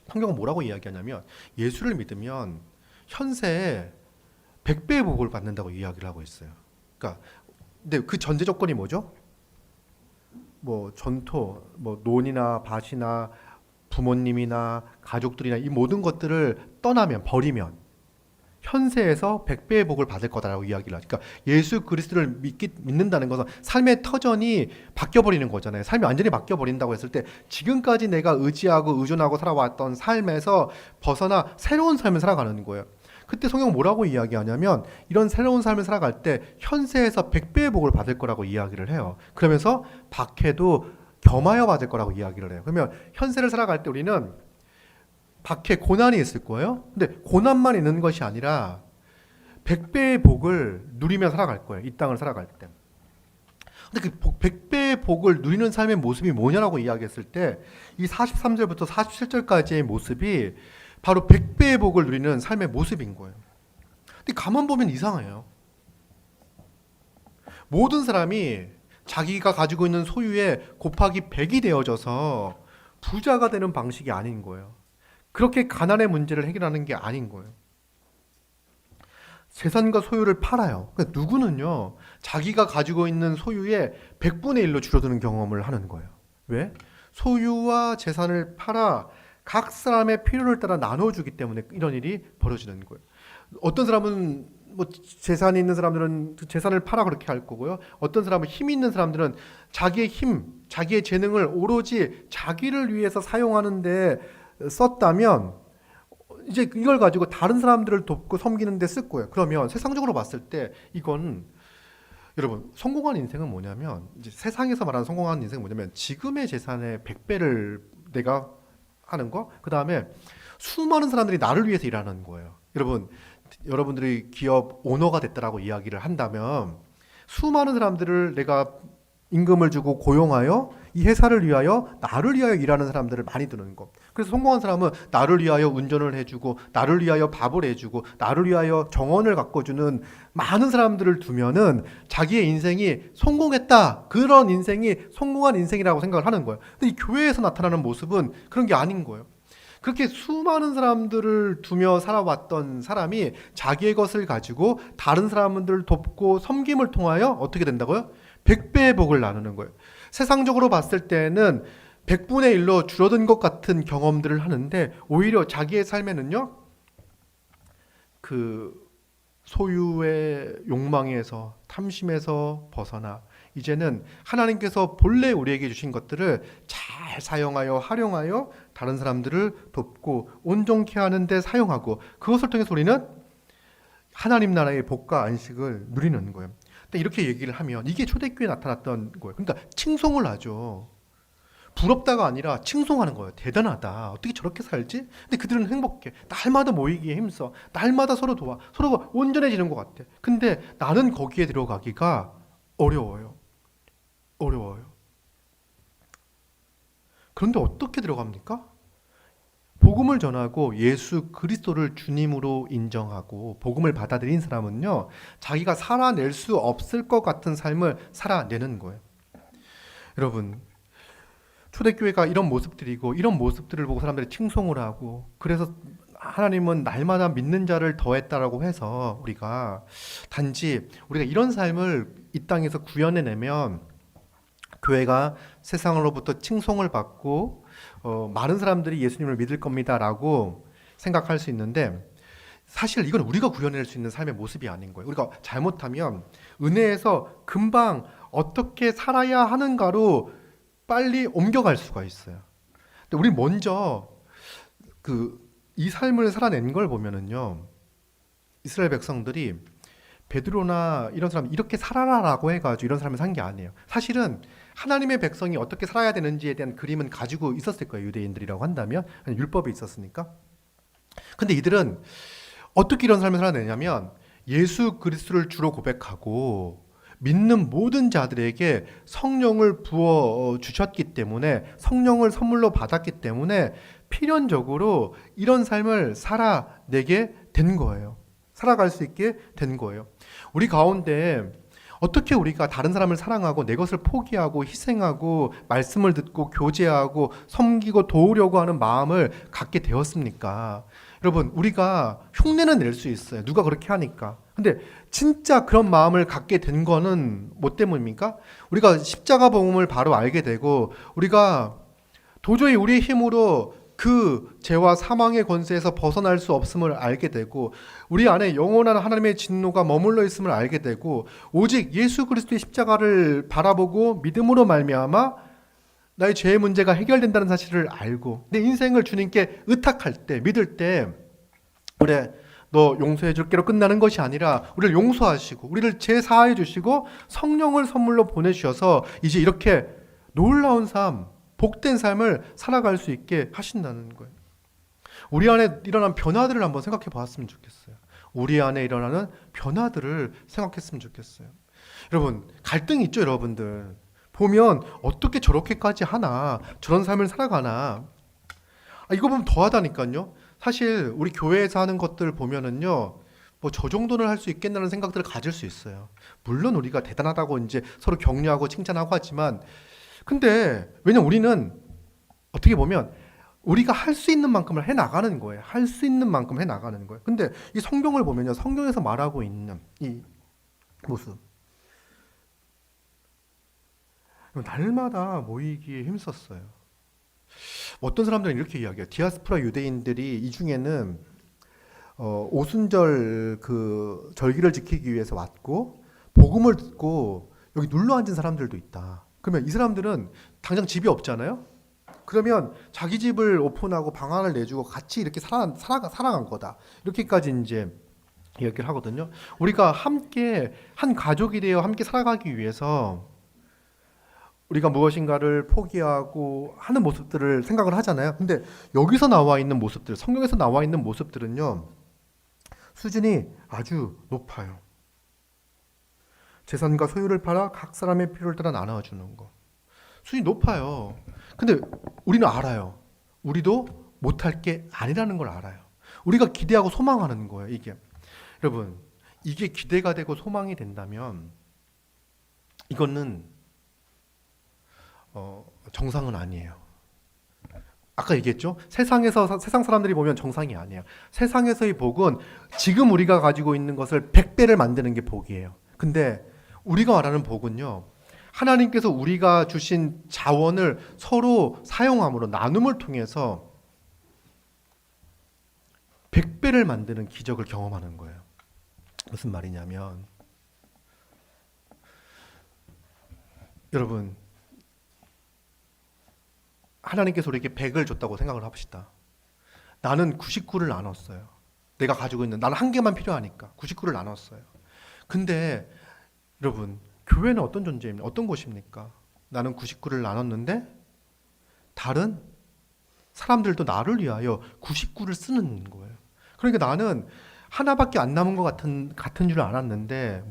성경은 뭐라고 이야기하냐면 예수를 믿으면 현세에 100배의 복을 받는다고 이야기를 하고 있어요. 그러니까 근데 그 전제 조건이 뭐죠? 뭐 전토, 뭐 논이나 밭이나 부모님이나 가족들이나 이 모든 것들을 떠나면, 버리면 현세에서 100배의 복을 받을 거다라고 이야기를 하죠. 그러니까 예수 그리스도를 믿는다는 것은 삶의 터전이 바뀌어버리는 거잖아요. 삶이 완전히 바뀌어버린다고 했을 때 지금까지 내가 의지하고 의존하고 살아왔던 삶에서 벗어나 새로운 삶을 살아가는 거예요. 그때 성경은 뭐라고 이야기하냐면 이런 새로운 삶을 살아갈 때 현세에서 100배의 복을 받을 거라고 이야기를 해요. 그러면서 박해도 겸하여 받을 거라고 이야기를 해요. 그러면 현세를 살아갈 때 우리는 박해, 고난이 있을 거예요. 근데 고난만 있는 것이 아니라 100배의 복을 누리며 살아갈 거예요. 이 땅을 살아갈 때. 근데 그 100배의 복을 누리는 삶의 모습이 뭐냐라고 이야기했을 때 이 43절부터 47절까지의 모습이 바로 100배의 복을 누리는 삶의 모습인 거예요. 근데 가만 보면 이상해요. 모든 사람이 자기가 가지고 있는 소유의 곱하기 100이 되어져서 부자가 되는 방식이 아닌 거예요. 그렇게 가난의 문제를 해결하는 게 아닌 거예요. 재산과 소유를 팔아요. 그러니까 누구는요, 자기가 가지고 있는 소유의 100분의 1로 줄어드는 경험을 하는 거예요. 왜? 소유와 재산을 팔아 각 사람의 필요를 따라 나눠주기 때문에 이런 일이 벌어지는 거예요. 어떤 사람은 뭐 재산이 있는 사람들은 그 재산을 팔아 그렇게 할 거고요. 어떤 사람은 힘이 있는 사람들은 자기의 힘, 자기의 재능을 오로지 자기를 위해서 사용하는데 썼다면 이제 이걸 가지고 다른 사람들을 돕고 섬기는 데 쓸 거예요. 그러면 세상적으로 봤을 때 이건 여러분 성공한 인생은 뭐냐면 이제 세상에서 말하는 성공한 인생은 뭐냐면 지금의 재산의 100배를 내가 하는 거, 그 다음에 수많은 사람들이 나를 위해서 일하는 거예요. 여러분들이 기업 오너가 됐다라고 이야기를 한다면 수많은 사람들을 내가 임금을 주고 고용하여 이 회사를 위하여 나를 위하여 일하는 사람들을 많이 드는 거. 그래서 성공한 사람은 나를 위하여 운전을 해주고 나를 위하여 밥을 해주고 나를 위하여 정원을 가꿔주는 많은 사람들을 두면은 자기의 인생이 성공했다, 그런 인생이 성공한 인생이라고 생각을 하는 거예요. 근데 이 교회에서 나타나는 모습은 그런 게 아닌 거예요. 그렇게 수많은 사람들을 두며 살아왔던 사람이 자기의 것을 가지고 다른 사람들을 돕고 섬김을 통하여 어떻게 된다고요? 100배의 복을 나누는 거예요. 세상적으로 봤을 때는 100분의 1로 줄어든 것 같은 경험들을 하는데 오히려 자기의 삶에는요, 그 소유의 욕망에서 탐심에서 벗어나 이제는 하나님께서 본래 우리에게 주신 것들을 잘 사용하여 활용하여 다른 사람들을 돕고 온전케 하는데 사용하고, 그것을 통해서 우리는 하나님 나라의 복과 안식을 누리는 거예요. 근데 이렇게 얘기를 하면 이게 초대교회에 나타났던 거예요. 그러니까 칭송을 하죠. 부럽다가 아니라 칭송하는 거예요. 대단하다. 어떻게 저렇게 살지? 근데 그들은 행복해. 날마다 모이기에 힘써. 날마다 서로 도와. 서로가 온전해지는 것 같아. 근데 나는 거기에 들어가기가 어려워요. 그런데 어떻게 들어갑니까? 복음을 전하고 예수 그리스도를 주님으로 인정하고 복음을 받아들인 사람은요, 자기가 살아낼 수 없을 것 같은 삶을 살아내는 거예요. 여러분, 초대교회가 이런 모습들이고 이런 모습들을 보고 사람들이 칭송을 하고, 그래서 하나님은 날마다 믿는 자를 더했다라고 해서 단지 우리가 이런 삶을 이 땅에서 구현해내면 교회가 세상으로부터 칭송을 받고 많은 사람들이 예수님을 믿을 겁니다라고 생각할 수 있는데, 사실 이건 우리가 구현해낼 수 있는 삶의 모습이 아닌 거예요. 우리가 잘못하면 은혜에서 금방 어떻게 살아야 하는가로 빨리 옮겨갈 수가 있어요. 근데 우리 먼저 이 삶을 살아낸 걸 보면은요, 이스라엘 백성들이 베드로나 이런 사람 이렇게 살아라라고 해가지고 이런 삶을 산 게 아니에요. 사실은 하나님의 백성이 어떻게 살아야 되는지에 대한 그림은 가지고 있었을 거예요. 유대인들이라고 한다면 율법이 있었으니까. 근데 이들은 어떻게 이런 삶을 살아내냐면 예수 그리스도를 주로 고백하고 믿는 모든 자들에게 성령을 부어 주셨기 때문에, 성령을 선물로 받았기 때문에 필연적으로 이런 삶을 살아내게 된 거예요. 살아갈 수 있게 된 거예요. 우리 가운데 어떻게 우리가 다른 사람을 사랑하고 내 것을 포기하고 희생하고 말씀을 듣고 교제하고 섬기고 도우려고 하는 마음을 갖게 되었습니까? 여러분, 우리가 흉내는 낼 수 있어요. 누가 그렇게 하니까. 근데 진짜 그런 마음을 갖게 된 거는 뭐 때문입니까? 우리가 십자가 복음을 바로 알게 되고, 우리가 도저히 우리의 힘으로 그 죄와 사망의 권세에서 벗어날 수 없음을 알게 되고, 우리 안에 영원한 하나님의 진노가 머물러 있음을 알게 되고, 오직 예수 그리스도의 십자가를 바라보고 믿음으로 말미암아 나의 죄의 문제가 해결된다는 사실을 알고 내 인생을 주님께 의탁할 때, 믿을 때, 그래 너 용서해 줄게로 끝나는 것이 아니라 우리를 용서하시고 우리를 제사해 주시고 성령을 선물로 보내주셔서 이제 이렇게 놀라운 삶, 복된 삶을 살아갈 수 있게 하신다는 거예요. 우리 안에 일어난 변화들을 한번 생각해 봤으면 좋겠어요. 우리 안에 일어나는 변화들을 생각했으면 좋겠어요. 여러분, 갈등이 있죠, 여러분들. 보면 어떻게 저렇게까지 하나, 저런 삶을 살아가나. 이거 보면 더하다니까요. 사실 우리 교회에서 하는 것들 보면은요, 뭐 저 정도는 할 수 있겠다는 생각들을 가질 수 있어요. 물론 우리가 대단하다고 이제 서로 격려하고 칭찬하고 하지만, 근데 왜냐면 우리는 어떻게 보면 우리가 할 수 있는 만큼을 해 나가는 거예요. 할 수 있는 만큼 해 나가는 거예요. 근데 이 성경을 보면요, 성경에서 말하고 있는 이 모습, 날마다 모이기에 힘썼어요. 어떤 사람들은 이렇게 이야기해요. 디아스포라 유대인들이 이 중에는 오순절 그 절기를 지키기 위해서 왔고 복음을 듣고 여기 눌러 앉은 사람들도 있다. 그러면 이 사람들은 당장 집이 없잖아요. 그러면 자기 집을 오픈하고 방안을 내주고 같이 이렇게 살아간 거다. 이렇게까지 이제 이야기를 하거든요. 우리가 함께 한 가족이 되어 함께 살아가기 위해서 우리가 무엇인가를 포기하고 하는 모습들을 생각을 하잖아요. 근데 여기서 나와 있는 모습들, 성경에서 나와 있는 모습들은요, 수준이 아주 높아요. 재산과 소유를 팔아 각 사람의 필요를 따라 나눠주는 거. 수준이 높아요. 근데 우리는 알아요. 우리도 못할 게 아니라는 걸 알아요. 우리가 기대하고 소망하는 거예요, 이게. 여러분, 이게 기대가 되고 소망이 된다면 이거는 정상은 아니에요. 아까 얘기했죠? 세상 사람들이 보면 정상이 아니에요. 세상에서의 복은 지금 우리가 가지고 있는 것을 100배를 만드는 게 복이에요. 근데 우리가 말하는 복은요, 하나님께서 우리가 주신 자원을 서로 사용함으로 나눔을 통해서 100배를 만드는 기적을 경험하는 거예요. 무슨 말이냐면, 여러분, 하나님께서 우리에게 100을 줬다고 생각을 합시다. 나는 99를 나눴어요. 내가 가지고 있는, 나는 한 개만 필요하니까 99를 나눴어요. 근데 여러분, 교회는 어떤 존재입니까? 어떤 곳입니까? 나는 99를 나눴는데 다른 사람들도 나를 위하여 99를 쓰는 거예요. 그러니까 나는 하나밖에 안 남은 것 같은 줄 알았는데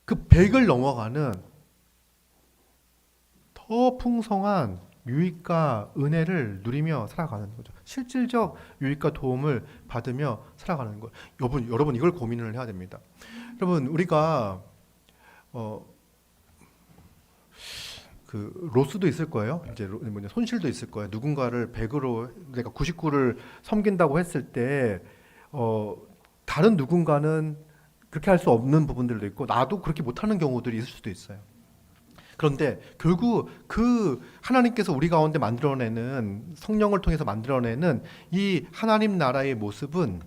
그 100을 넘어가는 더 풍성한 유익과 은혜를 누리며 살아가는 거죠. 실질적 유익과 도움을 받으며 살아가는 거예요. 여러분 이걸 고민을 해야 됩니다. 여러분, 우리가 그 로스도 있을 거예요. 이제 손실도 있을 거예요. 누군가를 100으로 내가 99를 섬긴다고 했을 때 다른 누군가는 그렇게 할 수 없는 부분들도 있고 나도 그렇게 못하는 경우들이 있을 수도 있어요. 그런데 결국 그 하나님께서 우리 가운데 만들어내는 성령을 통해서 만들어내는 이 하나님 나라의 모습은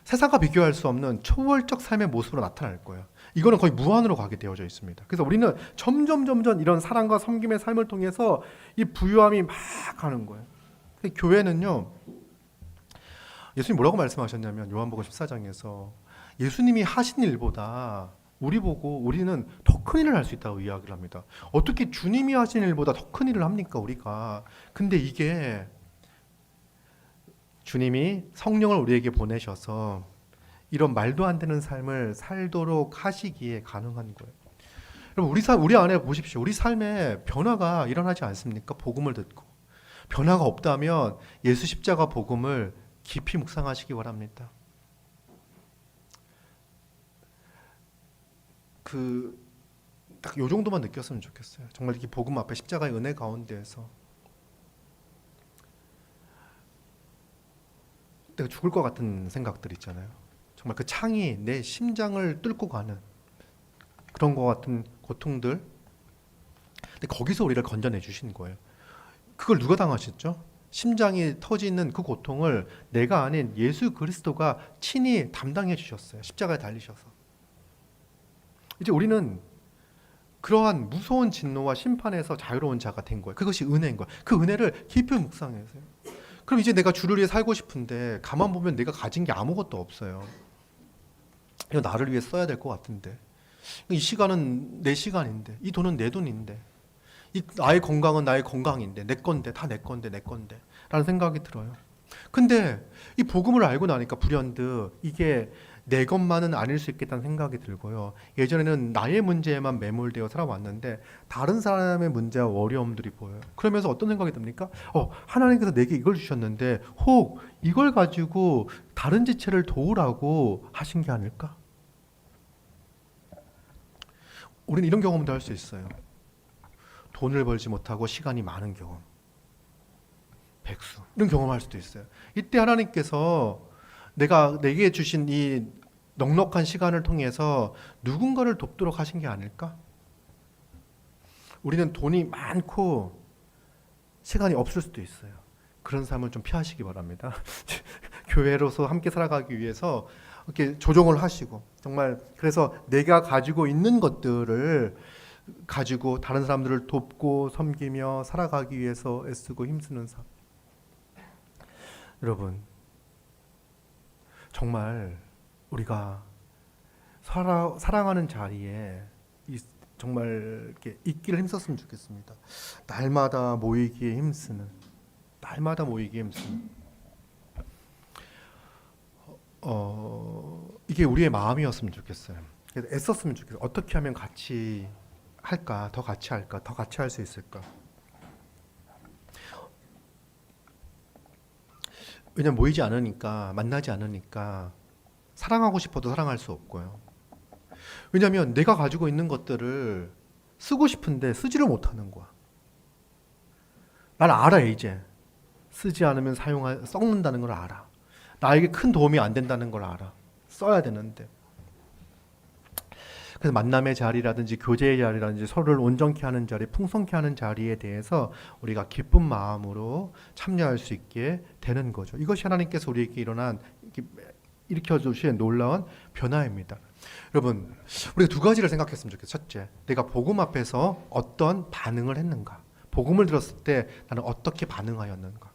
세상과 비교할 수 없는 초월적 삶의 모습으로 나타날 거예요. 이거는 거의 무한으로 가게 되어져 있습니다. 그래서 우리는 점점 이런 사랑과 섬김의 삶을 통해서 이 부유함이 막 가는 거예요. 교회는요, 예수님 뭐라고 말씀하셨냐면 요한복음 14장에서 예수님이 하신 일보다 우리는 더 큰 일을 할 수 있다고 이야기를 합니다. 어떻게 주님이 하신 일보다 더 큰 일을 합니까, 우리가? 근데 이게 주님이 성령을 우리에게 보내셔서 이런 말도 안 되는 삶을 살도록 하시기에 가능한 거예요. 여러분, 우리 안에 보십시오. 우리 삶에 변화가 일어나지 않습니까? 복음을 듣고. 변화가 없다면 예수 십자가 복음을 깊이 묵상하시기 바랍니다. 딱 요 정도만 느꼈으면 좋겠어요. 정말 이렇게 복음 앞에 십자가의 은혜 가운데에서 내가 죽을 것 같은 생각들 있잖아요. 정말 그 창이 내 심장을 뚫고 가는 그런 것 같은 고통들. 근데 거기서 우리를 건져내 주신 거예요. 그걸 누가 당하셨죠? 심장이 터지는 그 고통을 내가 아닌 예수 그리스도가 친히 담당해 주셨어요. 십자가에 달리셔서. 이제 우리는 그러한 무서운 진노와 심판에서 자유로운 자가 된 거예요. 그것이 은혜인 거예요. 그 은혜를 깊이 묵상해서요. 그럼 이제 내가 주를 위해 살고 싶은데 가만 보면 내가 가진 게 아무것도 없어요. 이거 나를 위해 써야 될 것 같은데, 이 시간은 내 시간인데, 이 돈은 내 돈인데, 나의 건강은 나의 건강인데, 내 건데, 다 내 건데 라는 생각이 들어요. 근데 이 복음을 알고 나니까 불현듯 이게 내 것만은 아닐 수 있겠다는 생각이 들고요. 예전에는 나의 문제에만 매몰되어 살아왔는데 다른 사람의 문제와 어려움들이 보여요. 그러면서 어떤 생각이 듭니까? 하나님께서 내게 이걸 주셨는데 혹 이걸 가지고 다른 지체를 도우라고 하신 게 아닐까? 우리는 이런 경험도 할 수 있어요. 돈을 벌지 못하고 시간이 많은 경험, 백수, 이런 경험할 수도 있어요. 이때 하나님께서 내게 주신 이 넉넉한 시간을 통해서 누군가를 돕도록 하신 게 아닐까? 우리는 돈이 많고 시간이 없을 수도 있어요. 그런 삶을 좀 피하시기 바랍니다. 교회로서 함께 살아가기 위해서 이렇게 조정을 하시고, 정말 그래서 내가 가지고 있는 것들을 가지고 다른 사람들을 돕고 섬기며 살아가기 위해서 애쓰고 힘쓰는 삶. 여러분, 정말 우리가 사랑하는 자리에 정말 이렇게 있기를 힘썼으면 좋겠습니다. 날마다 모이기에 힘쓰는, 날마다 모이기에 힘쓰는. 이게 우리의 마음이었으면 좋겠어요. 그래서 애썼으면 좋겠어요. 어떻게 하면 같이 할까? 더 같이 할까? 더 같이 할 수 있을까? 왜냐면 모이지 않으니까, 만나지 않으니까 사랑하고 싶어도 사랑할 수 없고요. 왜냐면 내가 가지고 있는 것들을 쓰고 싶은데 쓰지를 못하는 거야. 난 알아, 이제. 쓰지 않으면 썩는다는 걸 알아. 나에게 큰 도움이 안 된다는 걸 알아. 써야 되는데. 그래서 만남의 자리라든지 교제의 자리라든지 서로를 온전케 하는 자리, 풍성케 하는 자리에 대해서 우리가 기쁜 마음으로 참여할 수 있게 되는 거죠. 이것이 하나님께서 우리에게 일으켜 주신 놀라운 변화입니다. 여러분, 우리가 두 가지를 생각했으면 좋겠어요. 첫째, 내가 복음 앞에서 어떤 반응을 했는가? 복음을 들었을 때 나는 어떻게 반응하였는가?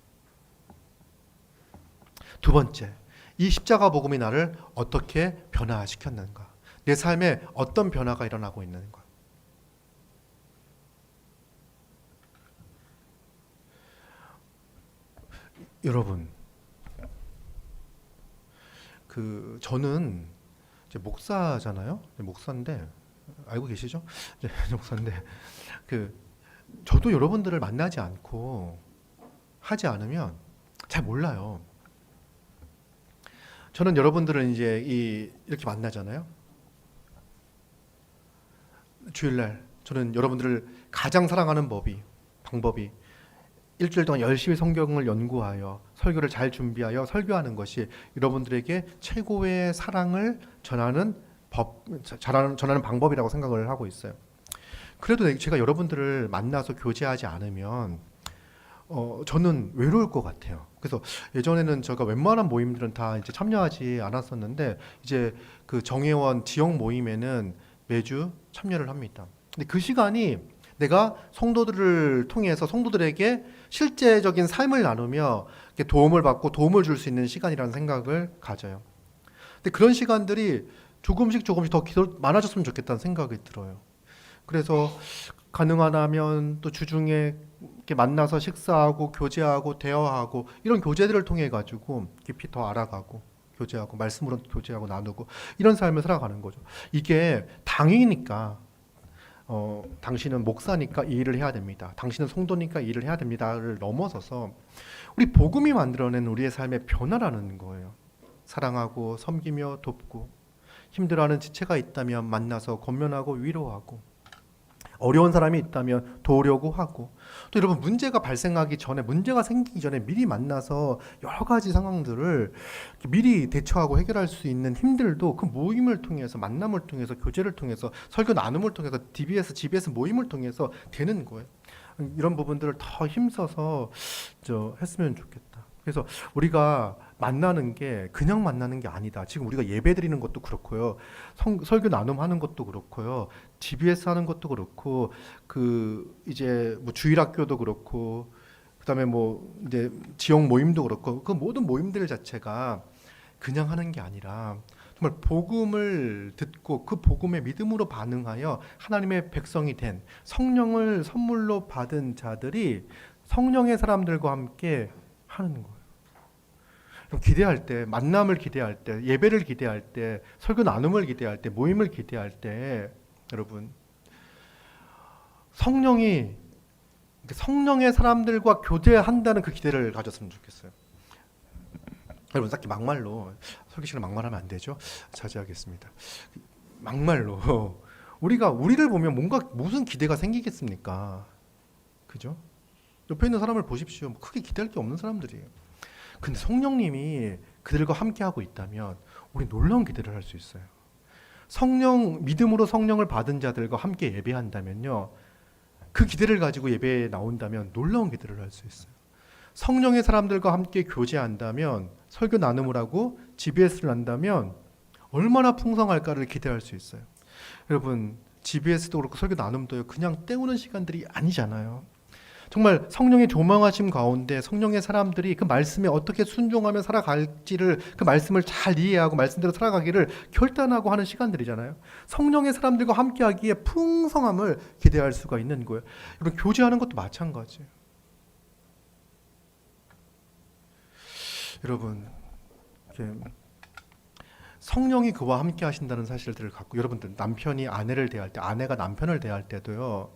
두 번째, 이 십자가 복음이 나를 어떻게 변화시켰는가? 내 삶에 어떤 변화가 일어나고 있는가? 여러분, 저는 이제 목사잖아요. 목사인데 알고 계시죠? 이제 목사인데 저도 여러분들을 만나지 않고 하지 않으면 잘 몰라요. 저는 여러분들을 이제 이렇게 만나잖아요. 주일날 저는 여러분들을 가장 사랑하는 방법이 일주일 동안 열심히 성경을 연구하여 설교를 잘 준비하여 설교하는 것이 여러분들에게 최고의 사랑을 전하는 방법이라고 생각을 하고 있어요. 그래도 제가 여러분들을 만나서 교제하지 않으면 저는 외로울 것 같아요. 그래서 예전에는 제가 웬만한 모임들은 다 이제 참여하지 않았었는데 이제 그 정회원 지역 모임에는 매주 참여를 합니다. 근데 그 시간이 내가 성도들을 통해서 성도들에게 실제적인 삶을 나누며 도움을 받고 도움을 줄 수 있는 시간이라는 생각을 가져요. 근데 그런 시간들이 조금씩 더 많아졌으면 좋겠다는 생각이 들어요. 그래서 가능하다면 또 주중에 이렇게 만나서 식사하고 교제하고 대화하고 이런 교제들을 통해 가지고 깊이 더 알아가고 교제하고 말씀으로 교제하고 나누고 이런 삶을 살아가는 거죠. 이게 당이니까 당신은 목사니까 이 일을 해야 됩니다. 당신은 성도니까 이 일을 해야 됩니다를 넘어서서 우리 복음이 만들어낸 우리의 삶의 변화라는 거예요. 사랑하고 섬기며 돕고 힘들어하는 지체가 있다면 만나서 권면하고 위로하고 어려운 사람이 있다면 도우려고 하고 또 여러분 문제가 생기기 전에 미리 만나서 여러 가지 상황들을 미리 대처하고 해결할 수 있는 힘들도 그 모임을 통해서 만남을 통해서 교제를 통해서 설교 나눔을 통해서 GBS 모임을 통해서 되는 거예요. 이런 부분들을 더 힘써서 했으면 좋겠다. 그래서 우리가 만나는 게 그냥 만나는 게 아니다. 지금 우리가 예배 드리는 것도 그렇고요. 설교 나눔하는 것도 그렇고요. GBS 하는 것도 그렇고 이제 뭐 주일학교도 그렇고 그다음에 이제 지역 모임도 그렇고 그 모든 모임들 자체가 그냥 하는 게 아니라 정말 복음을 듣고 그 복음의 믿음으로 반응하여 하나님의 백성이 된 성령을 선물로 받은 자들이 성령의 사람들과 함께 하는 거예요. 기대할 때, 만남을 기대할 때, 예배를 기대할 때, 설교 나눔을 기대할 때, 모임을 기대할 때 여러분 성령의 사람들과 교제한다는 그 기대를 가졌으면 좋겠어요. 여러분 딱히 막말로 설교 시간에 막말하면 안 되죠? 자제하겠습니다. 막말로 우리를 보면 무슨 기대가 생기겠습니까? 그죠? 옆에 있는 사람을 보십시오. 크게 기대할 게 없는 사람들이에요. 근데 성령님이 그들과 함께하고 있다면 우리 놀라운 기대를 할 수 있어요. 믿음으로 성령을 받은 자들과 함께 예배한다면요. 그 기대를 가지고 예배에 나온다면 놀라운 기대를 할 수 있어요. 성령의 사람들과 함께 교제한다면, 설교 나눔을 하고 GBS를 한다면 얼마나 풍성할까를 기대할 수 있어요. 여러분, GBS도 그렇고 설교 나눔도요, 그냥 때우는 시간들이 아니잖아요. 정말 성령의 조망하심 가운데 성령의 사람들이 그 말씀에 어떻게 순종하며 살아갈지를, 그 말씀을 잘 이해하고 말씀대로 살아가기를 결단하고 하는 시간들이잖아요. 성령의 사람들과 함께하기에 풍성함을 기대할 수가 있는 거예요. 여러분, 교제하는 것도 마찬가지예요. 여러분, 성령이 그와 함께 하신다는 사실들을 갖고, 여러분들 남편이 아내를 대할 때, 아내가 남편을 대할 때도요,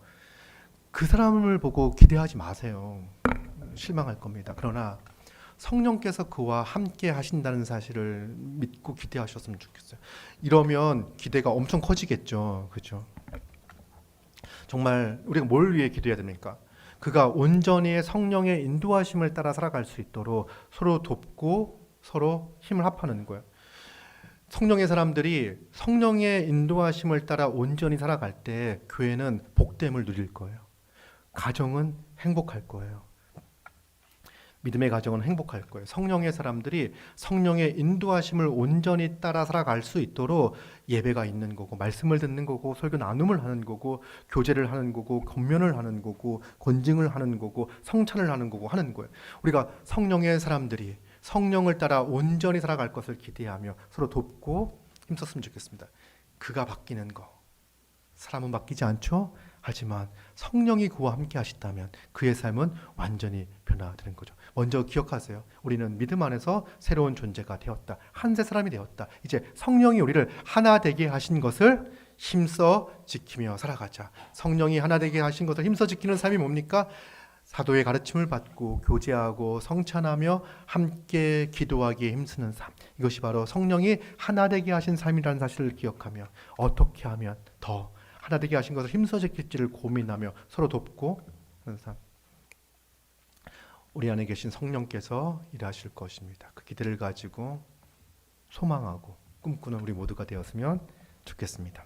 그 사람을 보고 기대하지 마세요. 실망할 겁니다. 그러나 성령께서 그와 함께 하신다는 사실을 믿고 기대하셨으면 좋겠어요. 이러면 기대가 엄청 커지겠죠. 그렇죠? 정말 우리가 뭘 위해 기도해야 됩니까? 그가 온전히 성령의 인도하심을 따라 살아갈 수 있도록 서로 돕고 서로 힘을 합하는 거예요. 성령의 사람들이 성령의 인도하심을 따라 온전히 살아갈 때 교회는 복됨을 누릴 거예요. 가정은 행복할 거예요. 믿음의 가정은 행복할 거예요. 성령의 사람들이 성령의 인도하심을 온전히 따라 살아갈 수 있도록 예배가 있는 거고, 말씀을 듣는 거고, 설교 나눔을 하는 거고, 교제를 하는 거고, 권면을 하는 거고, 권징을 하는 거고, 성찬을 하는 거고 하는 거예요. 우리가 성령의 사람들이 성령을 따라 온전히 살아갈 것을 기대하며 서로 돕고 힘썼으면 좋겠습니다. 그가 바뀌는 거, 사람은 바뀌지 않죠? 하지만 성령이 그와 함께 하시다면 그의 삶은 완전히 변화되는 거죠. 먼저 기억하세요. 우리는 믿음 안에서 새로운 존재가 되었다. 한새 사람이 되었다. 이제 성령이 우리를 하나 되게 하신 것을 힘써 지키며 살아가자. 성령이 하나 되게 하신 것을 힘써 지키는 삶이 뭡니까? 사도의 가르침을 받고 교제하고 성찬하며 함께 기도하기에 힘쓰는 삶. 이것이 바로 성령이 하나 되게 하신 삶이라는 사실을 기억하며 어떻게 하면 더 하나 되게 하신 것을 힘써 지킬지를 고민하며 서로 돕고 하는 삶. 우리 안에 계신 성령께서 일하실 것입니다. 그 기대를 가지고 소망하고 꿈꾸는 우리 모두가 되었으면 좋겠습니다.